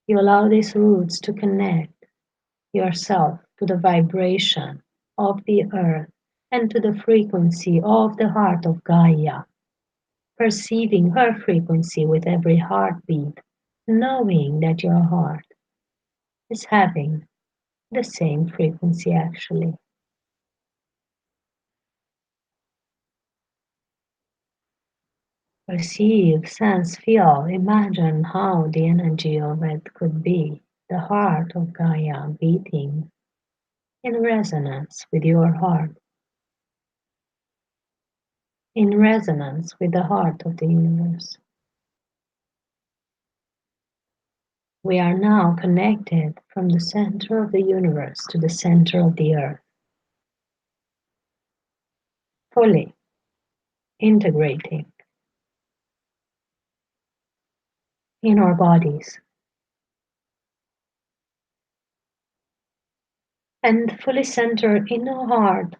You allow these roots to connect yourself to the vibration of the earth and to the frequency of the heart of Gaia, perceiving her frequency with every heartbeat, knowing that your heart is having the same frequency actually. Perceive, sense, feel, imagine how the energy of it could be, the heart of Gaia beating in resonance with your heart, in resonance with the heart of the universe. We are now connected from the center of the universe to the center of the earth, fully integrating in our bodies and fully centered in our heart.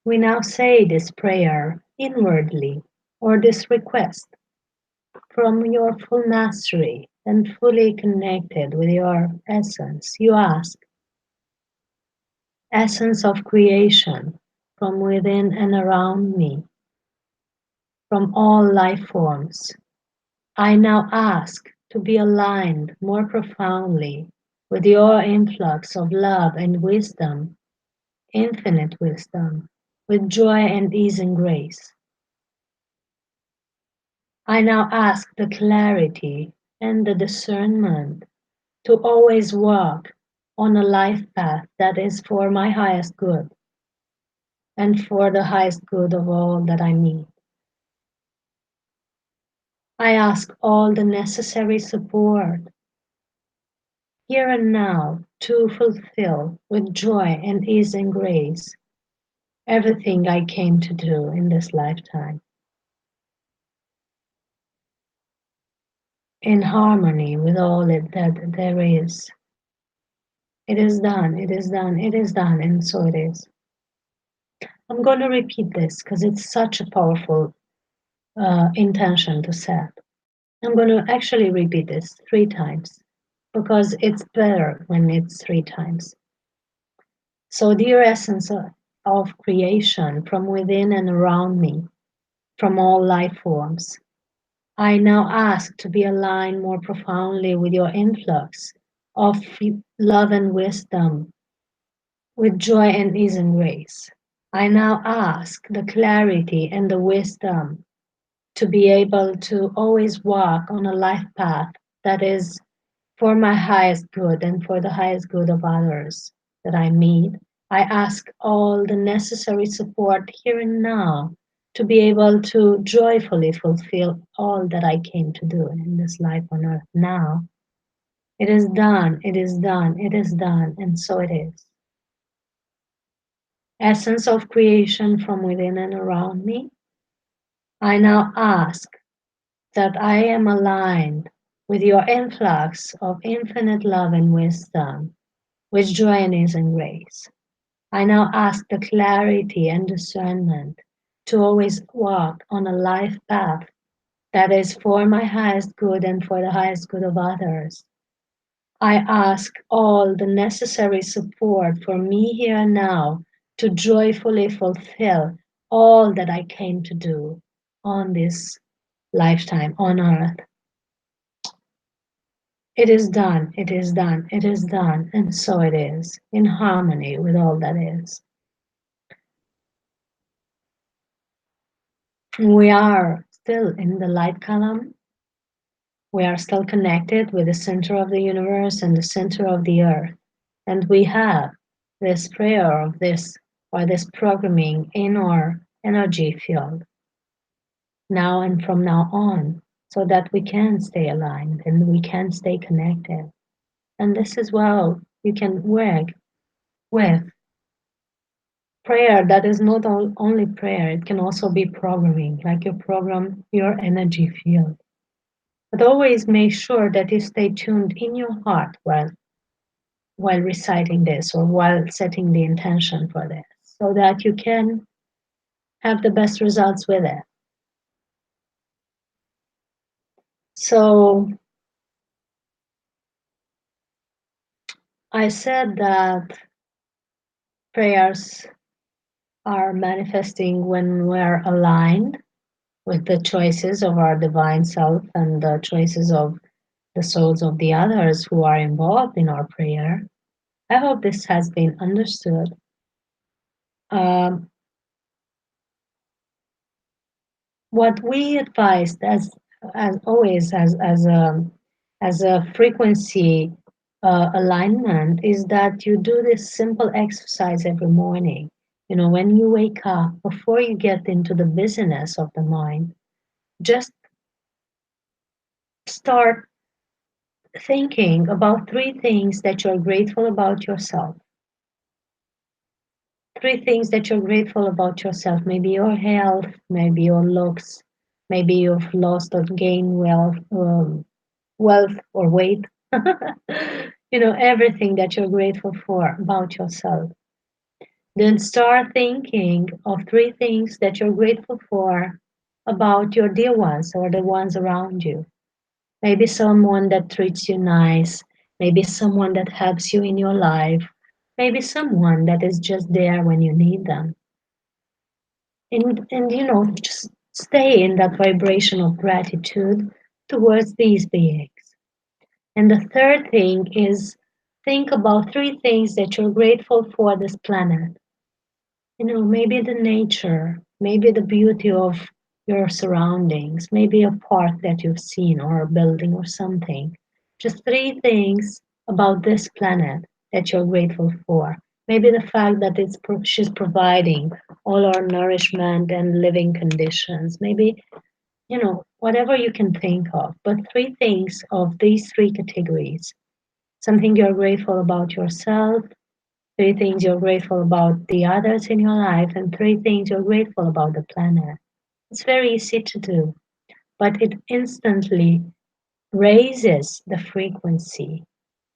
We now say this prayer inwardly or this request from your full mastery and fully connected with your essence. You ask, essence of creation from within and around me, from all life forms. I now ask to be aligned more profoundly with your influx of love and wisdom, infinite wisdom, with joy and ease and grace. I now ask the clarity and the discernment to always walk on a life path that is for my highest good and for the highest good of all that I meet. I ask all the necessary support here and now to fulfill with joy and ease and grace everything I came to do in this lifetime, in harmony with all that there is. It is done, it is done, it is done, and so it is. I'm going to repeat this because it's such a powerful intention to set. I'm going to actually repeat this 3 times because it's better when it's 3 times. So, dear essence of creation from within and around me, from all life forms, I now ask to be aligned more profoundly with your influx of love and wisdom, with joy and ease and grace. I now ask the clarity and the wisdom to be able to always walk on a life path that is for my highest good and for the highest good of others that I meet. I ask all the necessary support here and now to be able to joyfully fulfill all that I came to do in this life on earth now. It is done, it is done, it is done, and so it is. Essence of creation from within and around me, I now ask that I am aligned with your influx of infinite love and wisdom, with joy and ease and grace. I now ask the clarity and discernment to always walk on a life path that is for my highest good and for the highest good of others. I ask all the necessary support for me here and now to joyfully fulfill all that I came to do on this lifetime on earth. It is done, it is done, it is done, and so it is, in harmony with all that is. We are still in the light column. We are still connected with the center of the universe and the center of the earth. And we have this prayer of this or this programming in our energy field now and from now on so that we can stay aligned and we can stay connected. And this is well you can work with prayer that is not only prayer, it can also be programming, like you program your energy field. But always make sure that you stay tuned in your heart while reciting this or while setting the intention for this so that you can have the best results with it. So I said that prayers are manifesting when we're aligned with the choices of our divine self and the choices of the souls of the others who are involved in our prayer. I hope this has been understood. Um, what we advised as always as a frequency alignment is that you do this simple exercise every morning. You know, when you wake up, before you get into the busyness of the mind, just start thinking about 3 things that you're grateful about yourself. 3 things that you're grateful about yourself. Maybe your health, maybe your looks, maybe you've lost or gained wealth or weight. You know, everything that you're grateful for about yourself. Then start thinking of 3 things that you're grateful for about your dear ones or the ones around you. Maybe someone that treats you nice, maybe someone that helps you in your life, maybe someone that is just there when you need them. And just stay in that vibration of gratitude towards these beings. And the third thing is think about three things that you're grateful for this planet. Maybe the nature, maybe the beauty of your surroundings, maybe a park that you've seen or a building or something. Just three things about this planet that you're grateful for. Maybe the fact that she's providing all our nourishment and living conditions. Maybe, whatever you can think of. But three things of these three categories. Something you're grateful about yourself, three things you're grateful about the others in your life, and three things you're grateful about the planet. It's very easy to do, but it instantly raises the frequency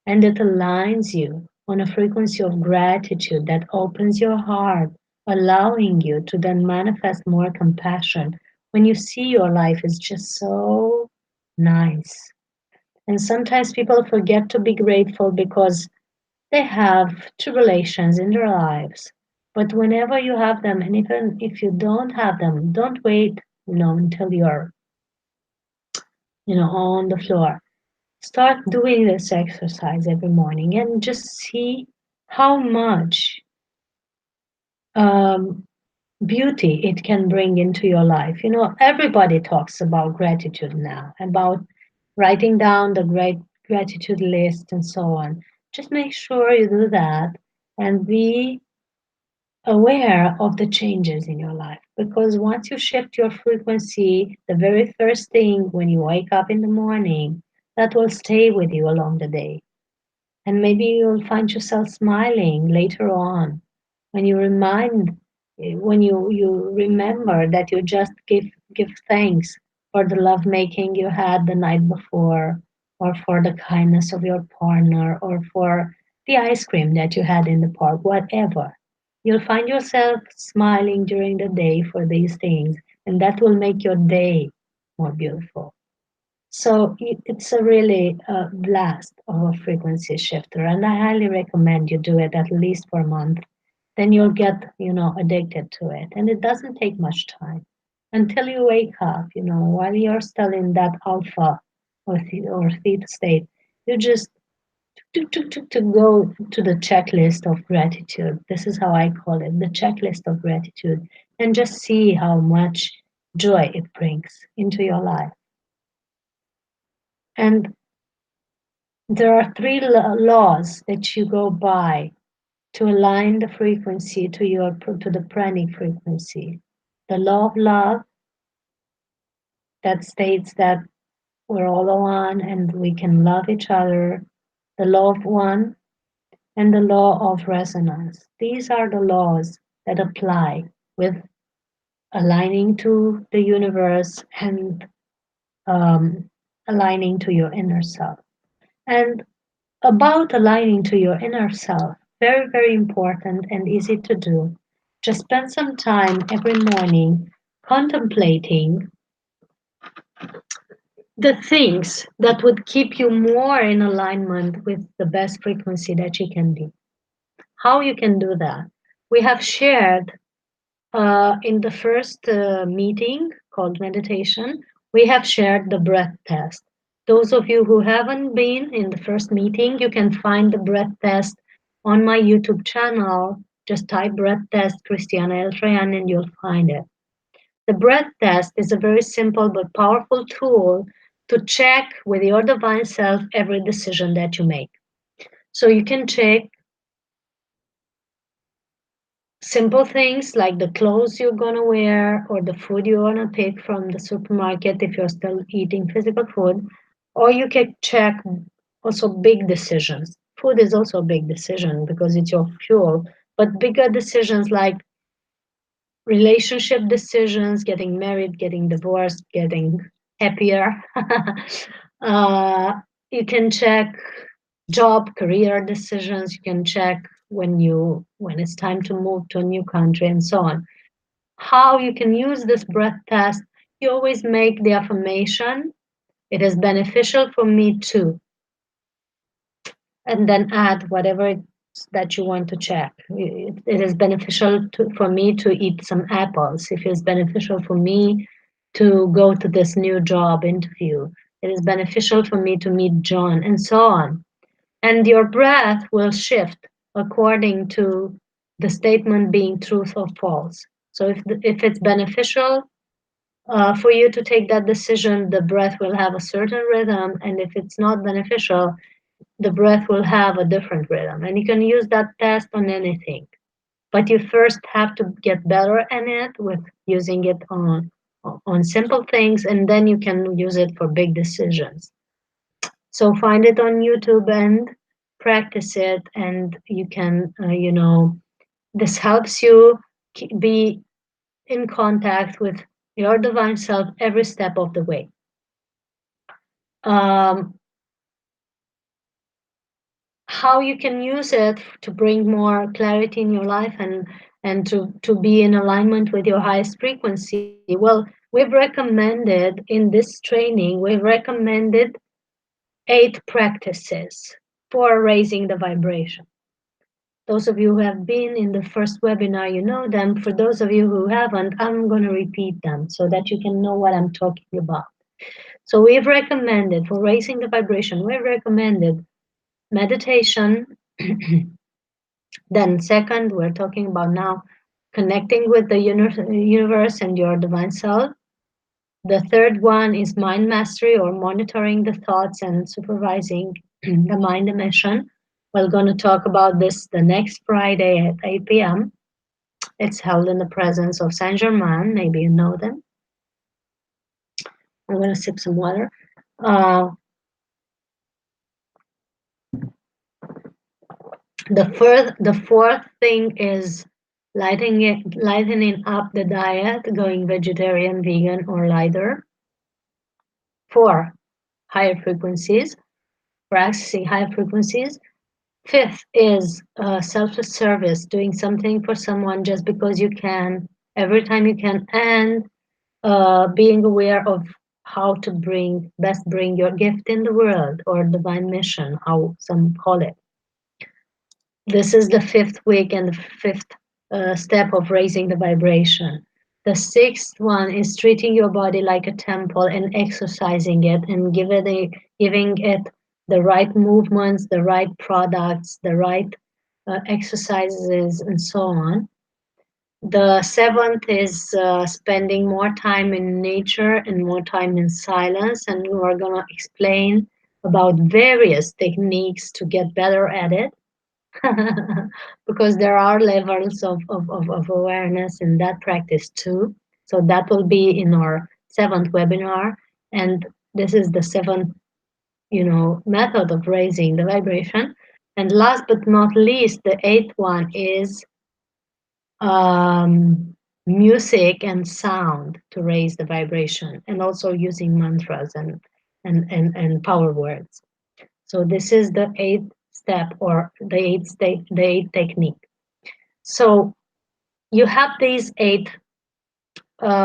and it aligns you on a frequency of gratitude that opens your heart, allowing you to then manifest more compassion when you see your life is just so nice. And sometimes people forget to be grateful because they have tribulations in their lives. But whenever you have them, and even if you don't have them, don't wait, until you're, on the floor. Start doing this exercise every morning and just see how much um, beauty it can bring into your life. Everybody talks about gratitude now, about writing down the great gratitude list and so on. Just make sure you do that and be aware of the changes in your life, because once you shift your frequency the very first thing when you wake up in the morning, that will stay with you along the day. And maybe you'll find yourself smiling later on when when you remember that you just give thanks for the love making you had the night before, or for the kindness of your partner, or for the ice cream that you had in the park, whatever. You'll find yourself smiling during the day for these things, and that will make your day more beautiful. So it's a really blast of a frequency shifter, and I highly recommend you do it at least for a month. Then you'll get, addicted to it, and it doesn't take much time until you wake up. While you're still in that alpha or theta state, you just to go to the checklist of gratitude. This is how I call it, the checklist of gratitude, and just see how much joy it brings into your life. And there are three laws that you go by to align the frequency to the pranic frequency. The law of love, that states that we're all one and we can love each other. The law of one, and the law of resonance. These are the laws that apply with aligning to the universe and um, aligning to your inner self. And about aligning to your inner self, very, very important and easy to do. Just spend some time every morning contemplating the things that would keep you more in alignment with the best frequency that you can be. How you can do that? We have shared in the first meeting called meditation, we have shared the breath test. Those of you who haven't been in the first meeting, you can find the breath test on my YouTube channel. Just type breath test Christiana Eltrayan and you'll find it. The breath test is a very simple but powerful tool to check with your divine self every decision that you make. So you can check simple things like the clothes you're gonna wear or the food you're gonna pick from the supermarket if you're still eating physical food, or you can check also big decisions. Food is also a big decision because it's your fuel, but bigger decisions like relationship decisions, getting married, getting divorced, getting happier. uh, you can check job, career decisions. You can check when it's time to move to a new country and so on. How you can use this breath test? You always make the affirmation, "It is beneficial for me too," and then add whatever that you want to check. It is beneficial for me to eat some apples. If it's beneficial for me to go to this new job interview, it is beneficial for me to meet John, and so on. And your breath will shift according to the statement being truth or false. So if it's beneficial for you to take that decision, the breath will have a certain rhythm, and if it's not beneficial, the breath will have a different rhythm. And you can use that test on anything. But you first have to get better at it with using it on simple things, and then you can use it for big decisions. So find it on YouTube and practice it, and you can, this helps you be in contact with your divine self every step of the way. Um, how you can use it to bring more clarity in your life and to be in alignment with your highest frequency. Well, we've recommended in this training, we've recommended 8 practices for raising the vibration. Those of you who have been in the first webinar, you know them. For those of you who haven't, I'm going to repeat them so that you can know what I'm talking about. So we've recommended, for raising the vibration, we've recommended meditation. Then second, we're talking about now connecting with the universe and your divine self. The third one is mind mastery, or monitoring the thoughts and supervising the mind emission. We're going to talk about this the next Friday at 8 p.m. It's held in the presence of Saint Germain. Maybe you know them. I'm going to sip some water. Uh, the fourth thing is lightening up the diet, going vegetarian, vegan, or lighter. 4, higher frequencies, for accessing higher frequencies. Fifth is selfless service, doing something for someone just because you can, every time you can, and being aware of how to best bring your gift in the world, or divine mission, how some call it. This is the 5th week and the 5th step of raising the vibration. The 6th one is treating your body like a temple and exercising it and giving it the right movements, the right products, the right exercises, and so on. The 7th is spending more time in nature and more time in silence, and we are going to explain about various techniques to get better at it. Because there are levels of awareness in that practice too. So that will be in our 7th webinar. And this is the 7th, method of raising the vibration. And last but not least, the 8th one is music and sound to raise the vibration, and also using mantras and power words. So this is the 8th step, or the 8th technique. So you have these 8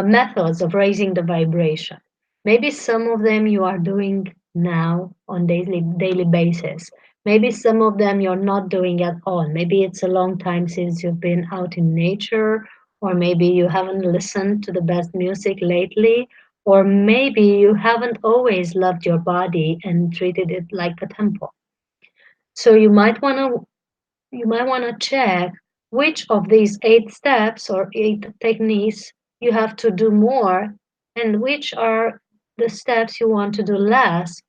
methods of raising the vibration. Maybe some of them you are doing now on daily basis. Maybe some of them you're not doing at all. Maybe it's a long time since you've been out in nature, or maybe you haven't listened to the best music lately, or maybe you haven't always loved your body and treated it like a temple. So you might want to check which of these 8 steps or 8 techniques you have to do more, and which are the steps you want to do less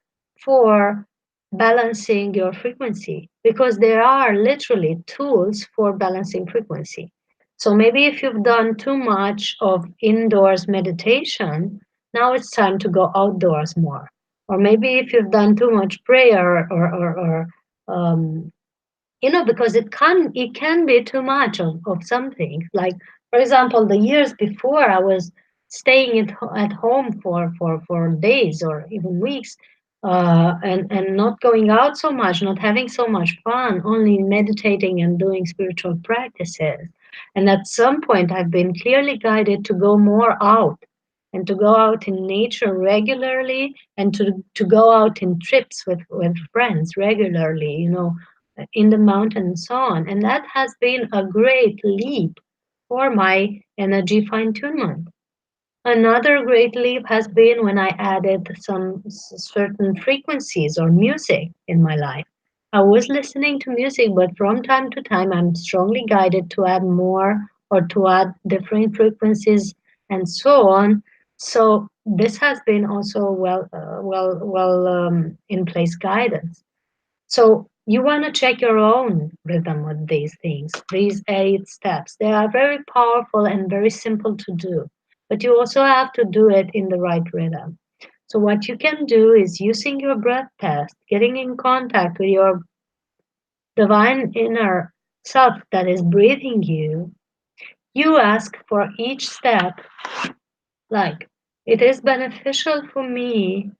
for balancing your frequency, because there are literally tools for balancing frequency. So maybe if you've done too much of indoors meditation, now it's time to go outdoors more. Or maybe if you've done too much prayer or because it can be too much of something. Like, for example, the years before, I was staying at home for days or even weeks, and not going out so much, not having so much fun, only meditating and doing spiritual practices. And at some point, I've been clearly guided to go more out, and to go out in nature regularly, and to go out in trips with friends regularly, in the mountain and so on. And that has been a great leap for my energy fine tunement. Another great leap has been when I added some certain frequencies or music in my life. I was listening to music, but from time to time, I'm strongly guided to add more or to add different frequencies and so on. So this has been also in place guidance. So you want to check your own rhythm with these things, these 8 steps. They are very powerful and very simple to do, but you also have to do it in the right rhythm. So what you can do is using your breath test, getting in contact with your divine inner self that is breathing you. You ask for each step, like, it is beneficial for me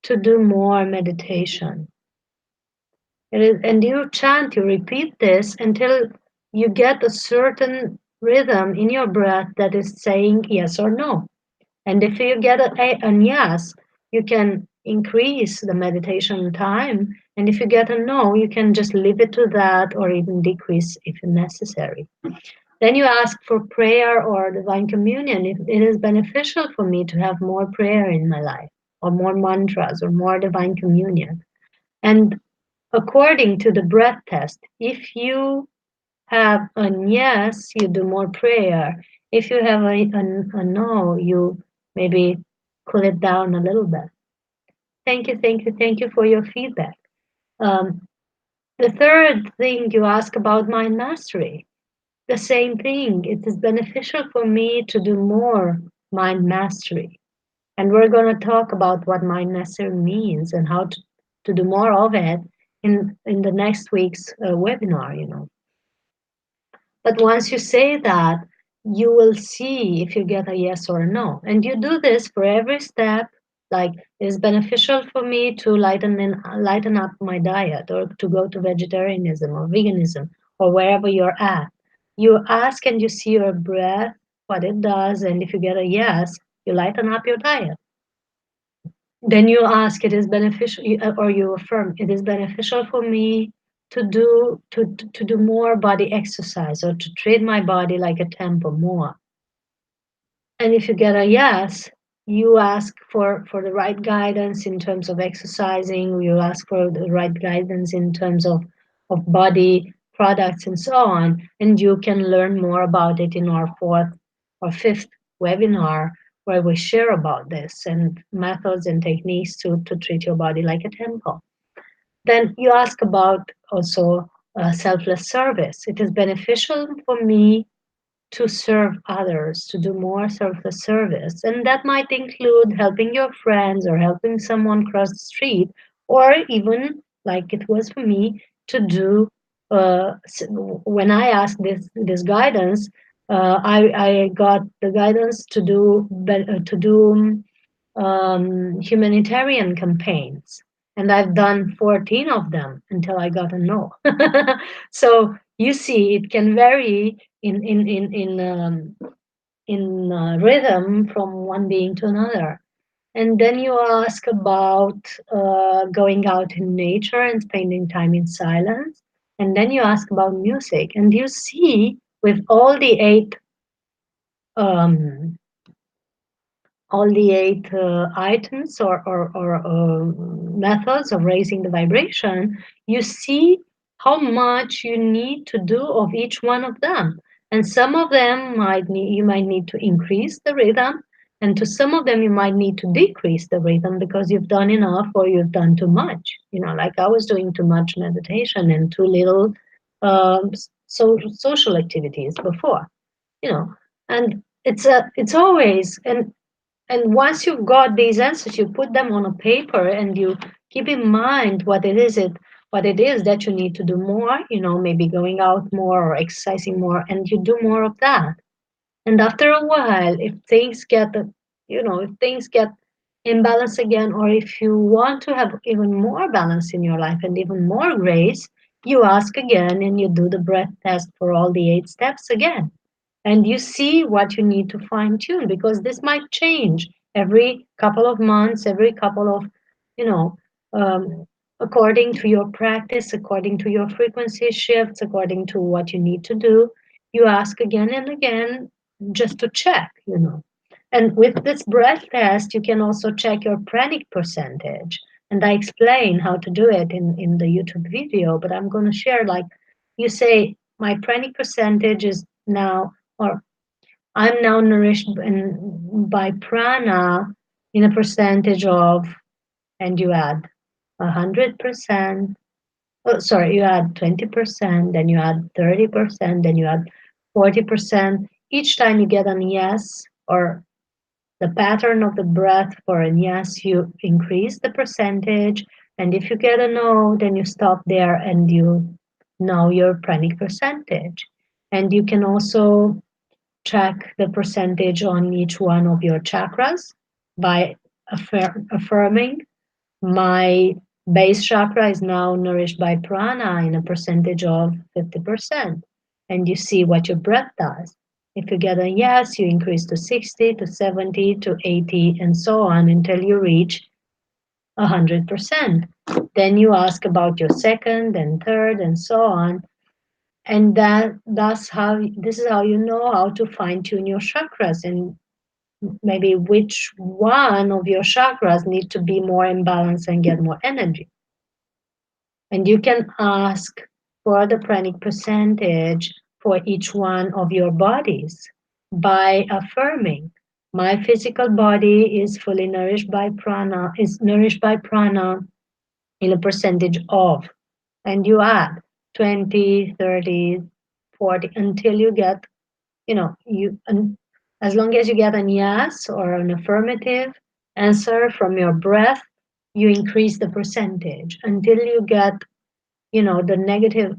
to do more meditation. And you chant, you repeat this until you get a certain rhythm in your breath that is saying yes or no. And if you get a yes, you can increase the meditation time. And if you get a no, you can just leave it to that or even decrease if necessary. Then you ask for prayer or divine communion. If it is beneficial for me to have more prayer in my life, or more mantras, or more divine communion. And according to the breath test, if you have a yes, you do more prayer. If you have a no, you maybe cool it down a little bit. Thank you, thank you, thank you for your feedback. Um, the third thing you ask about mind mastery, the same thing. It is beneficial for me to do more mind mastery. And we're going to talk about what mind mastery means and how to do more of it in the next week's webinar. But once you say that, you will see if you get a yes or a no. And you do this for every step, like it is beneficial for me to lighten up my diet or to go to vegetarianism or veganism or wherever you're at. You ask and you see your breath, what it does, and if you get a yes, you lighten up your diet. Then you ask, it is beneficial, or you affirm, it is beneficial for me to do more body exercise or to treat my body like a temple more. And if you get a yes, you ask for the right guidance in terms of exercising, you ask for the right guidance in terms of body products and so on. And you can learn more about it in our 4th or 5th webinar where we share about this and methods and techniques to treat your body like a temple. Then you ask about also selfless service. It is beneficial for me to serve others, to do more selfless service. And that might include helping your friends or helping someone cross the street, or even, like it was for me, to do. When I asked this guidance, I got the guidance to do humanitarian campaigns, and I've done 14 of them until I got a no. So you see, it can vary in rhythm from one being to another. And then you ask about going out in nature and spending time in silence. And then you ask about music, and you see with um, all the 8 items or methods of raising the vibration, you see how much you need to do of each one of them. And some of them you might need to increase the rhythm, and to some of them you might need to decrease the rhythm because you've done enough or you've done too much. Like I was doing too much meditation and too little social activities before. You know, and it's always and once you've got these answers, you put them on a paper and you keep in mind what it is that you need to do more, maybe going out more or exercising more, and you do more of that. And after a while, if things get imbalanced again, or if you want to have even more balance in your life and even more grace, you ask again and you do the breath test for all the 8 steps again. And you see what you need to fine tune because this might change every couple of months, every couple of, you know, um, according to your practice, according to your frequency shifts, according to what you need to do. You ask again and again just to check, you know. And with this breath test, you can also check your pranic percentage. And I explain how to do it in the YouTube video, but I'm going to share like you say, my pranic percentage is now, or I'm now nourished by prana in a percentage of, and you add 100%. Oh, sorry, you add 20%, then you add 30%, then you add 40%. Each time you get an yes or the pattern of the breath for a yes, you increase the percentage. And if you get a no, then you stop there and you know your pranic percentage. And you can also track the percentage on each one of your chakras by affirming my base chakra is now nourished by prana in a percentage of 50%. And you see what your breath does. If you get a yes, you increase to 60, to 70, to 80, and so on until you reach 100%. Then you ask about your second and third and so on. And that's how this is how you know how to fine tune your chakras and maybe which one of your chakras need to be more in balance and get more energy. And you can ask for the pranic percentage for each one of your bodies by affirming my physical body is fully nourished by prana, is nourished by prana in a percentage of. And you add 20, 30, 40 until you get, you know, as long as you get an yes or an affirmative answer from your breath, you increase the percentage until you get, you know, the negative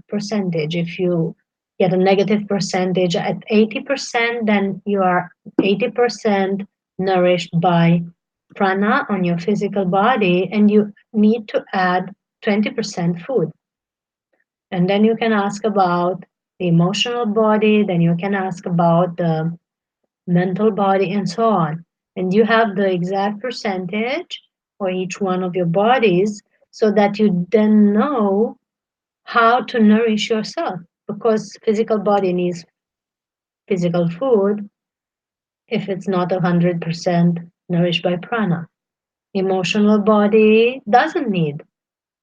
percentage. If you get a negative percentage at 80%, then you are 80% nourished by prana on your physical body, and you need to add 20% food. And then you can ask about the emotional body, then you can ask about the mental body, and so on. And you have the exact percentage for each one of your bodies so that you then know how to nourish yourself, because physical body needs physical food if it's not 100% nourished by prana. Emotional body doesn't need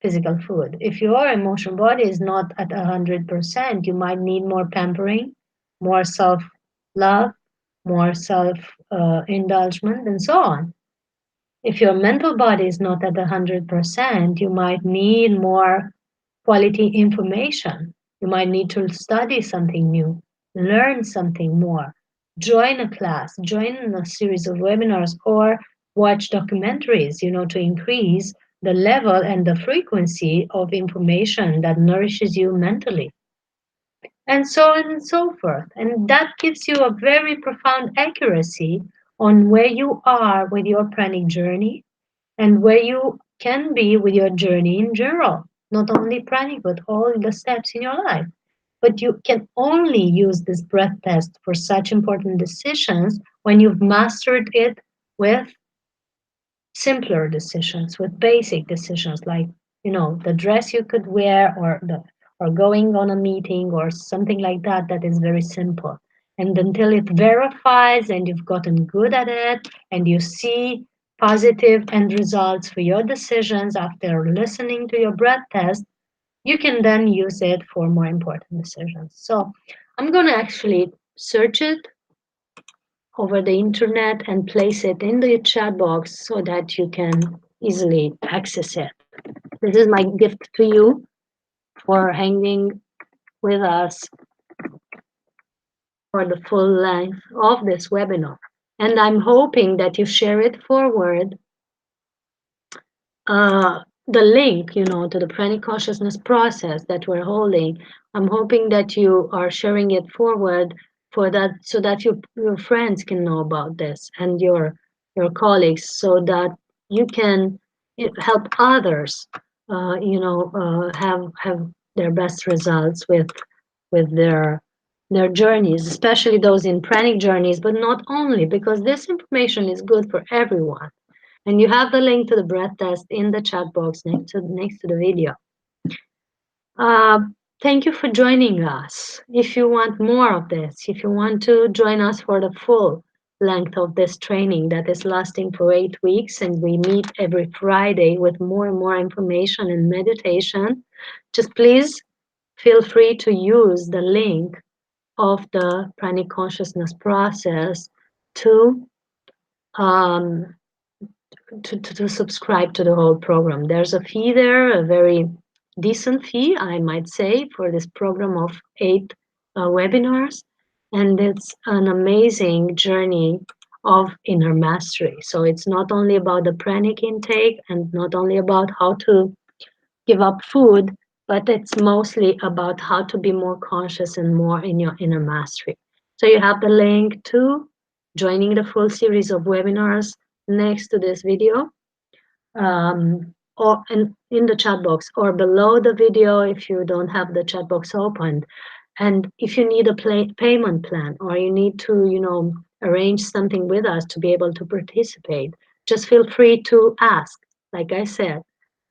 physical food. If your emotional body is not at 100%, you might need more pampering, more self love, more self indulgence, and so on. If your mental body is not at 100%, you might need more quality information. You might need to study something new, learn something more, join a class, join a series of webinars, or watch documentaries, you know, to increase the level and the frequency of information that nourishes you mentally, and so on and so forth. And that gives you a very profound accuracy on where you are with your pranic journey and where you can be with your journey in general, not only pranic, but all the steps in your life. But you can only use this breath test for such important decisions when you've mastered it with simpler decisions, with basic decisions like, you know, the dress you could wear, or going on a meeting or something like that, that is very simple. And until it verifies and you've gotten good at it and you see positive end results for your decisions after listening to your breath test, you can then use it for more important decisions. So I'm going to actually search it over the internet and place it in the chat box so that you can easily access it. This is my gift to you for hanging with us for the full length of this webinar. And I'm hoping that you share it forward, the link, you know, to the pranic consciousness process that we're holding. I'm hoping that you are sharing it forward for that, so that your friends can know about this, and your colleagues, so that you can help others, have their best results with their journeys, especially those in pranic journeys, but not only, because this information is good for everyone. And you have the link to the breath test in the chat box next to the video. Uh, Thank you for joining us. If you want more of this, if you want to join us for the full length of this training that is lasting for 8 weeks, and we meet every Friday with more and more information and meditation, just please feel free to use the link of the pranic consciousness process to um, to subscribe to the whole program. There's a fee there, a very decent fee, I might say, for this program of 8 webinars. And it's an amazing journey of inner mastery. So it's not only about the pranic intake and not only about how to give up food, but it's mostly about how to be more conscious and more in your inner mastery. So you have the link to joining the full series of webinars next to this video, or in the chat box or below the video if you don't have the chat box opened. And if you need a payment plan, or you need to, arrange something with us to be able to participate, just feel free to ask, like I said,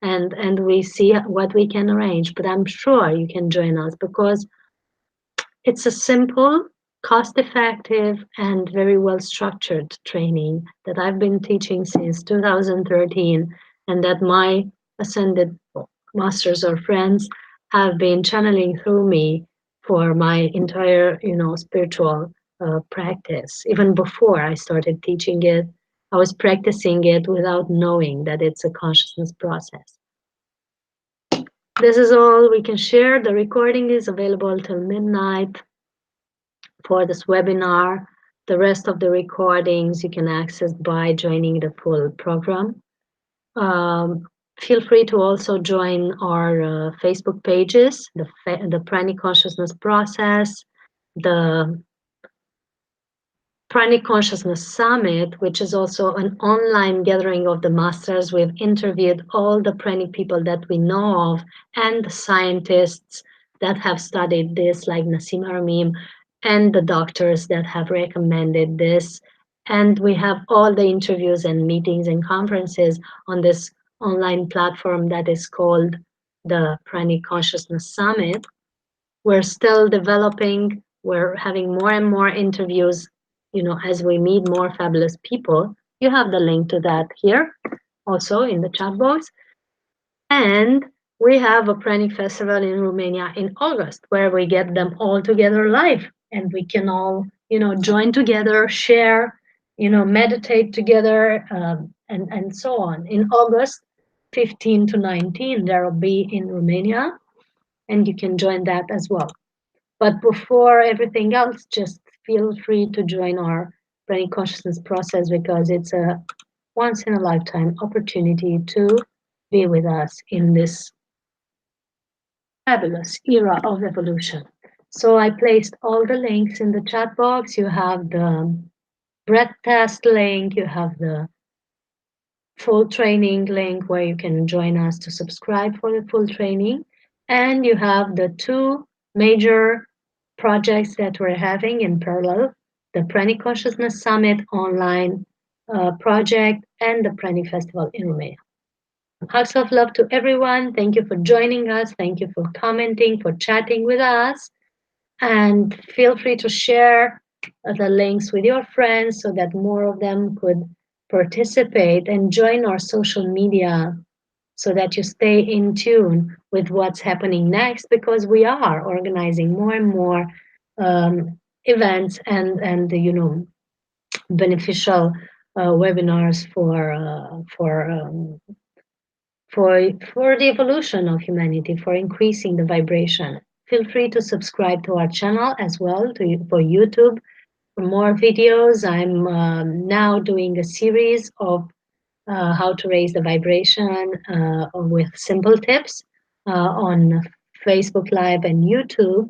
and we see what we can arrange. But I'm sure you can join us because it's a simple, cost-effective, and very well-structured training that I've been teaching since 2013, and that my ascended masters or friends have been channeling through me for my entire, spiritual practice. Even before I started teaching it, I was practicing it without knowing that it's a consciousness process. This is all we can share. The recording is available till midnight for this webinar. The rest of the recordings you can access by joining the full program. Feel free to also join our Facebook pages, the Pranic Consciousness Process, the Pranic Consciousness Summit, which is also an online gathering of the masters. We've interviewed all the pranic people that we know of and the scientists that have studied this, like Nassim Armim, and the doctors that have recommended this. And we have all the interviews and meetings and conferences on this online platform that is called the Pranic Consciousness Summit. We're still developing, we're having more and more interviews, as we meet more fabulous people. You have the link to that here also in the chat box. And we have a Pranic Festival in Romania in August where we get them all together live, and we can all, join together, share, meditate together, and so on. In August 15 to 19, there will be in Romania, and you can join that as well. But before everything else, just feel free to join our brain consciousness process, because it's a once in a lifetime opportunity to be with us in this fabulous era of evolution. So I placed all the links in the chat box. You have the breath test link, you have the full training link where you can join us to subscribe for the full training, and you have the two major projects that we're having in parallel, the Pranic Consciousness Summit online project and the Pranic Festival in Romania. Hugs of love to everyone. Thank you for joining us. Thank you for commenting, for chatting with us. And feel free to share the links with your friends so that more of them could participate, and join our social media so that you stay in tune with what's happening next, because we are organizing more and more events and beneficial webinars for the evolution of humanity, for increasing the vibration. Feel free to subscribe to our channel as well for YouTube for more videos. I'm now doing a series of how to raise the vibration with simple tips on Facebook Live and YouTube.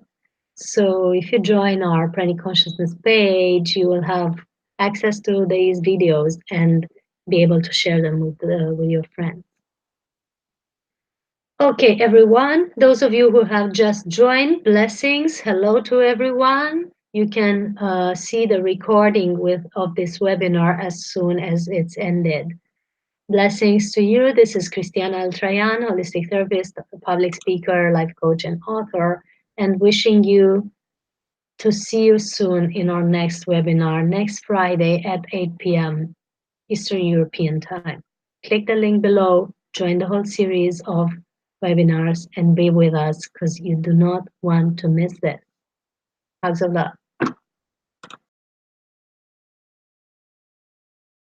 So if you join our Pranic Consciousness page, you will have access to these videos and be able to share them with your friends. Okay, everyone, those of you who have just joined, blessings. Hello to everyone. You can see the recording of this webinar as soon as it's ended. Blessings to you. This is Christiana Eltrayan, holistic therapist, public speaker, life coach, and author, and wishing you to see you soon in our next webinar next Friday at 8 p.m. Eastern European Time. Click the link below, join the whole series of webinars, and be with us because you do not want to miss this. Hugs of love.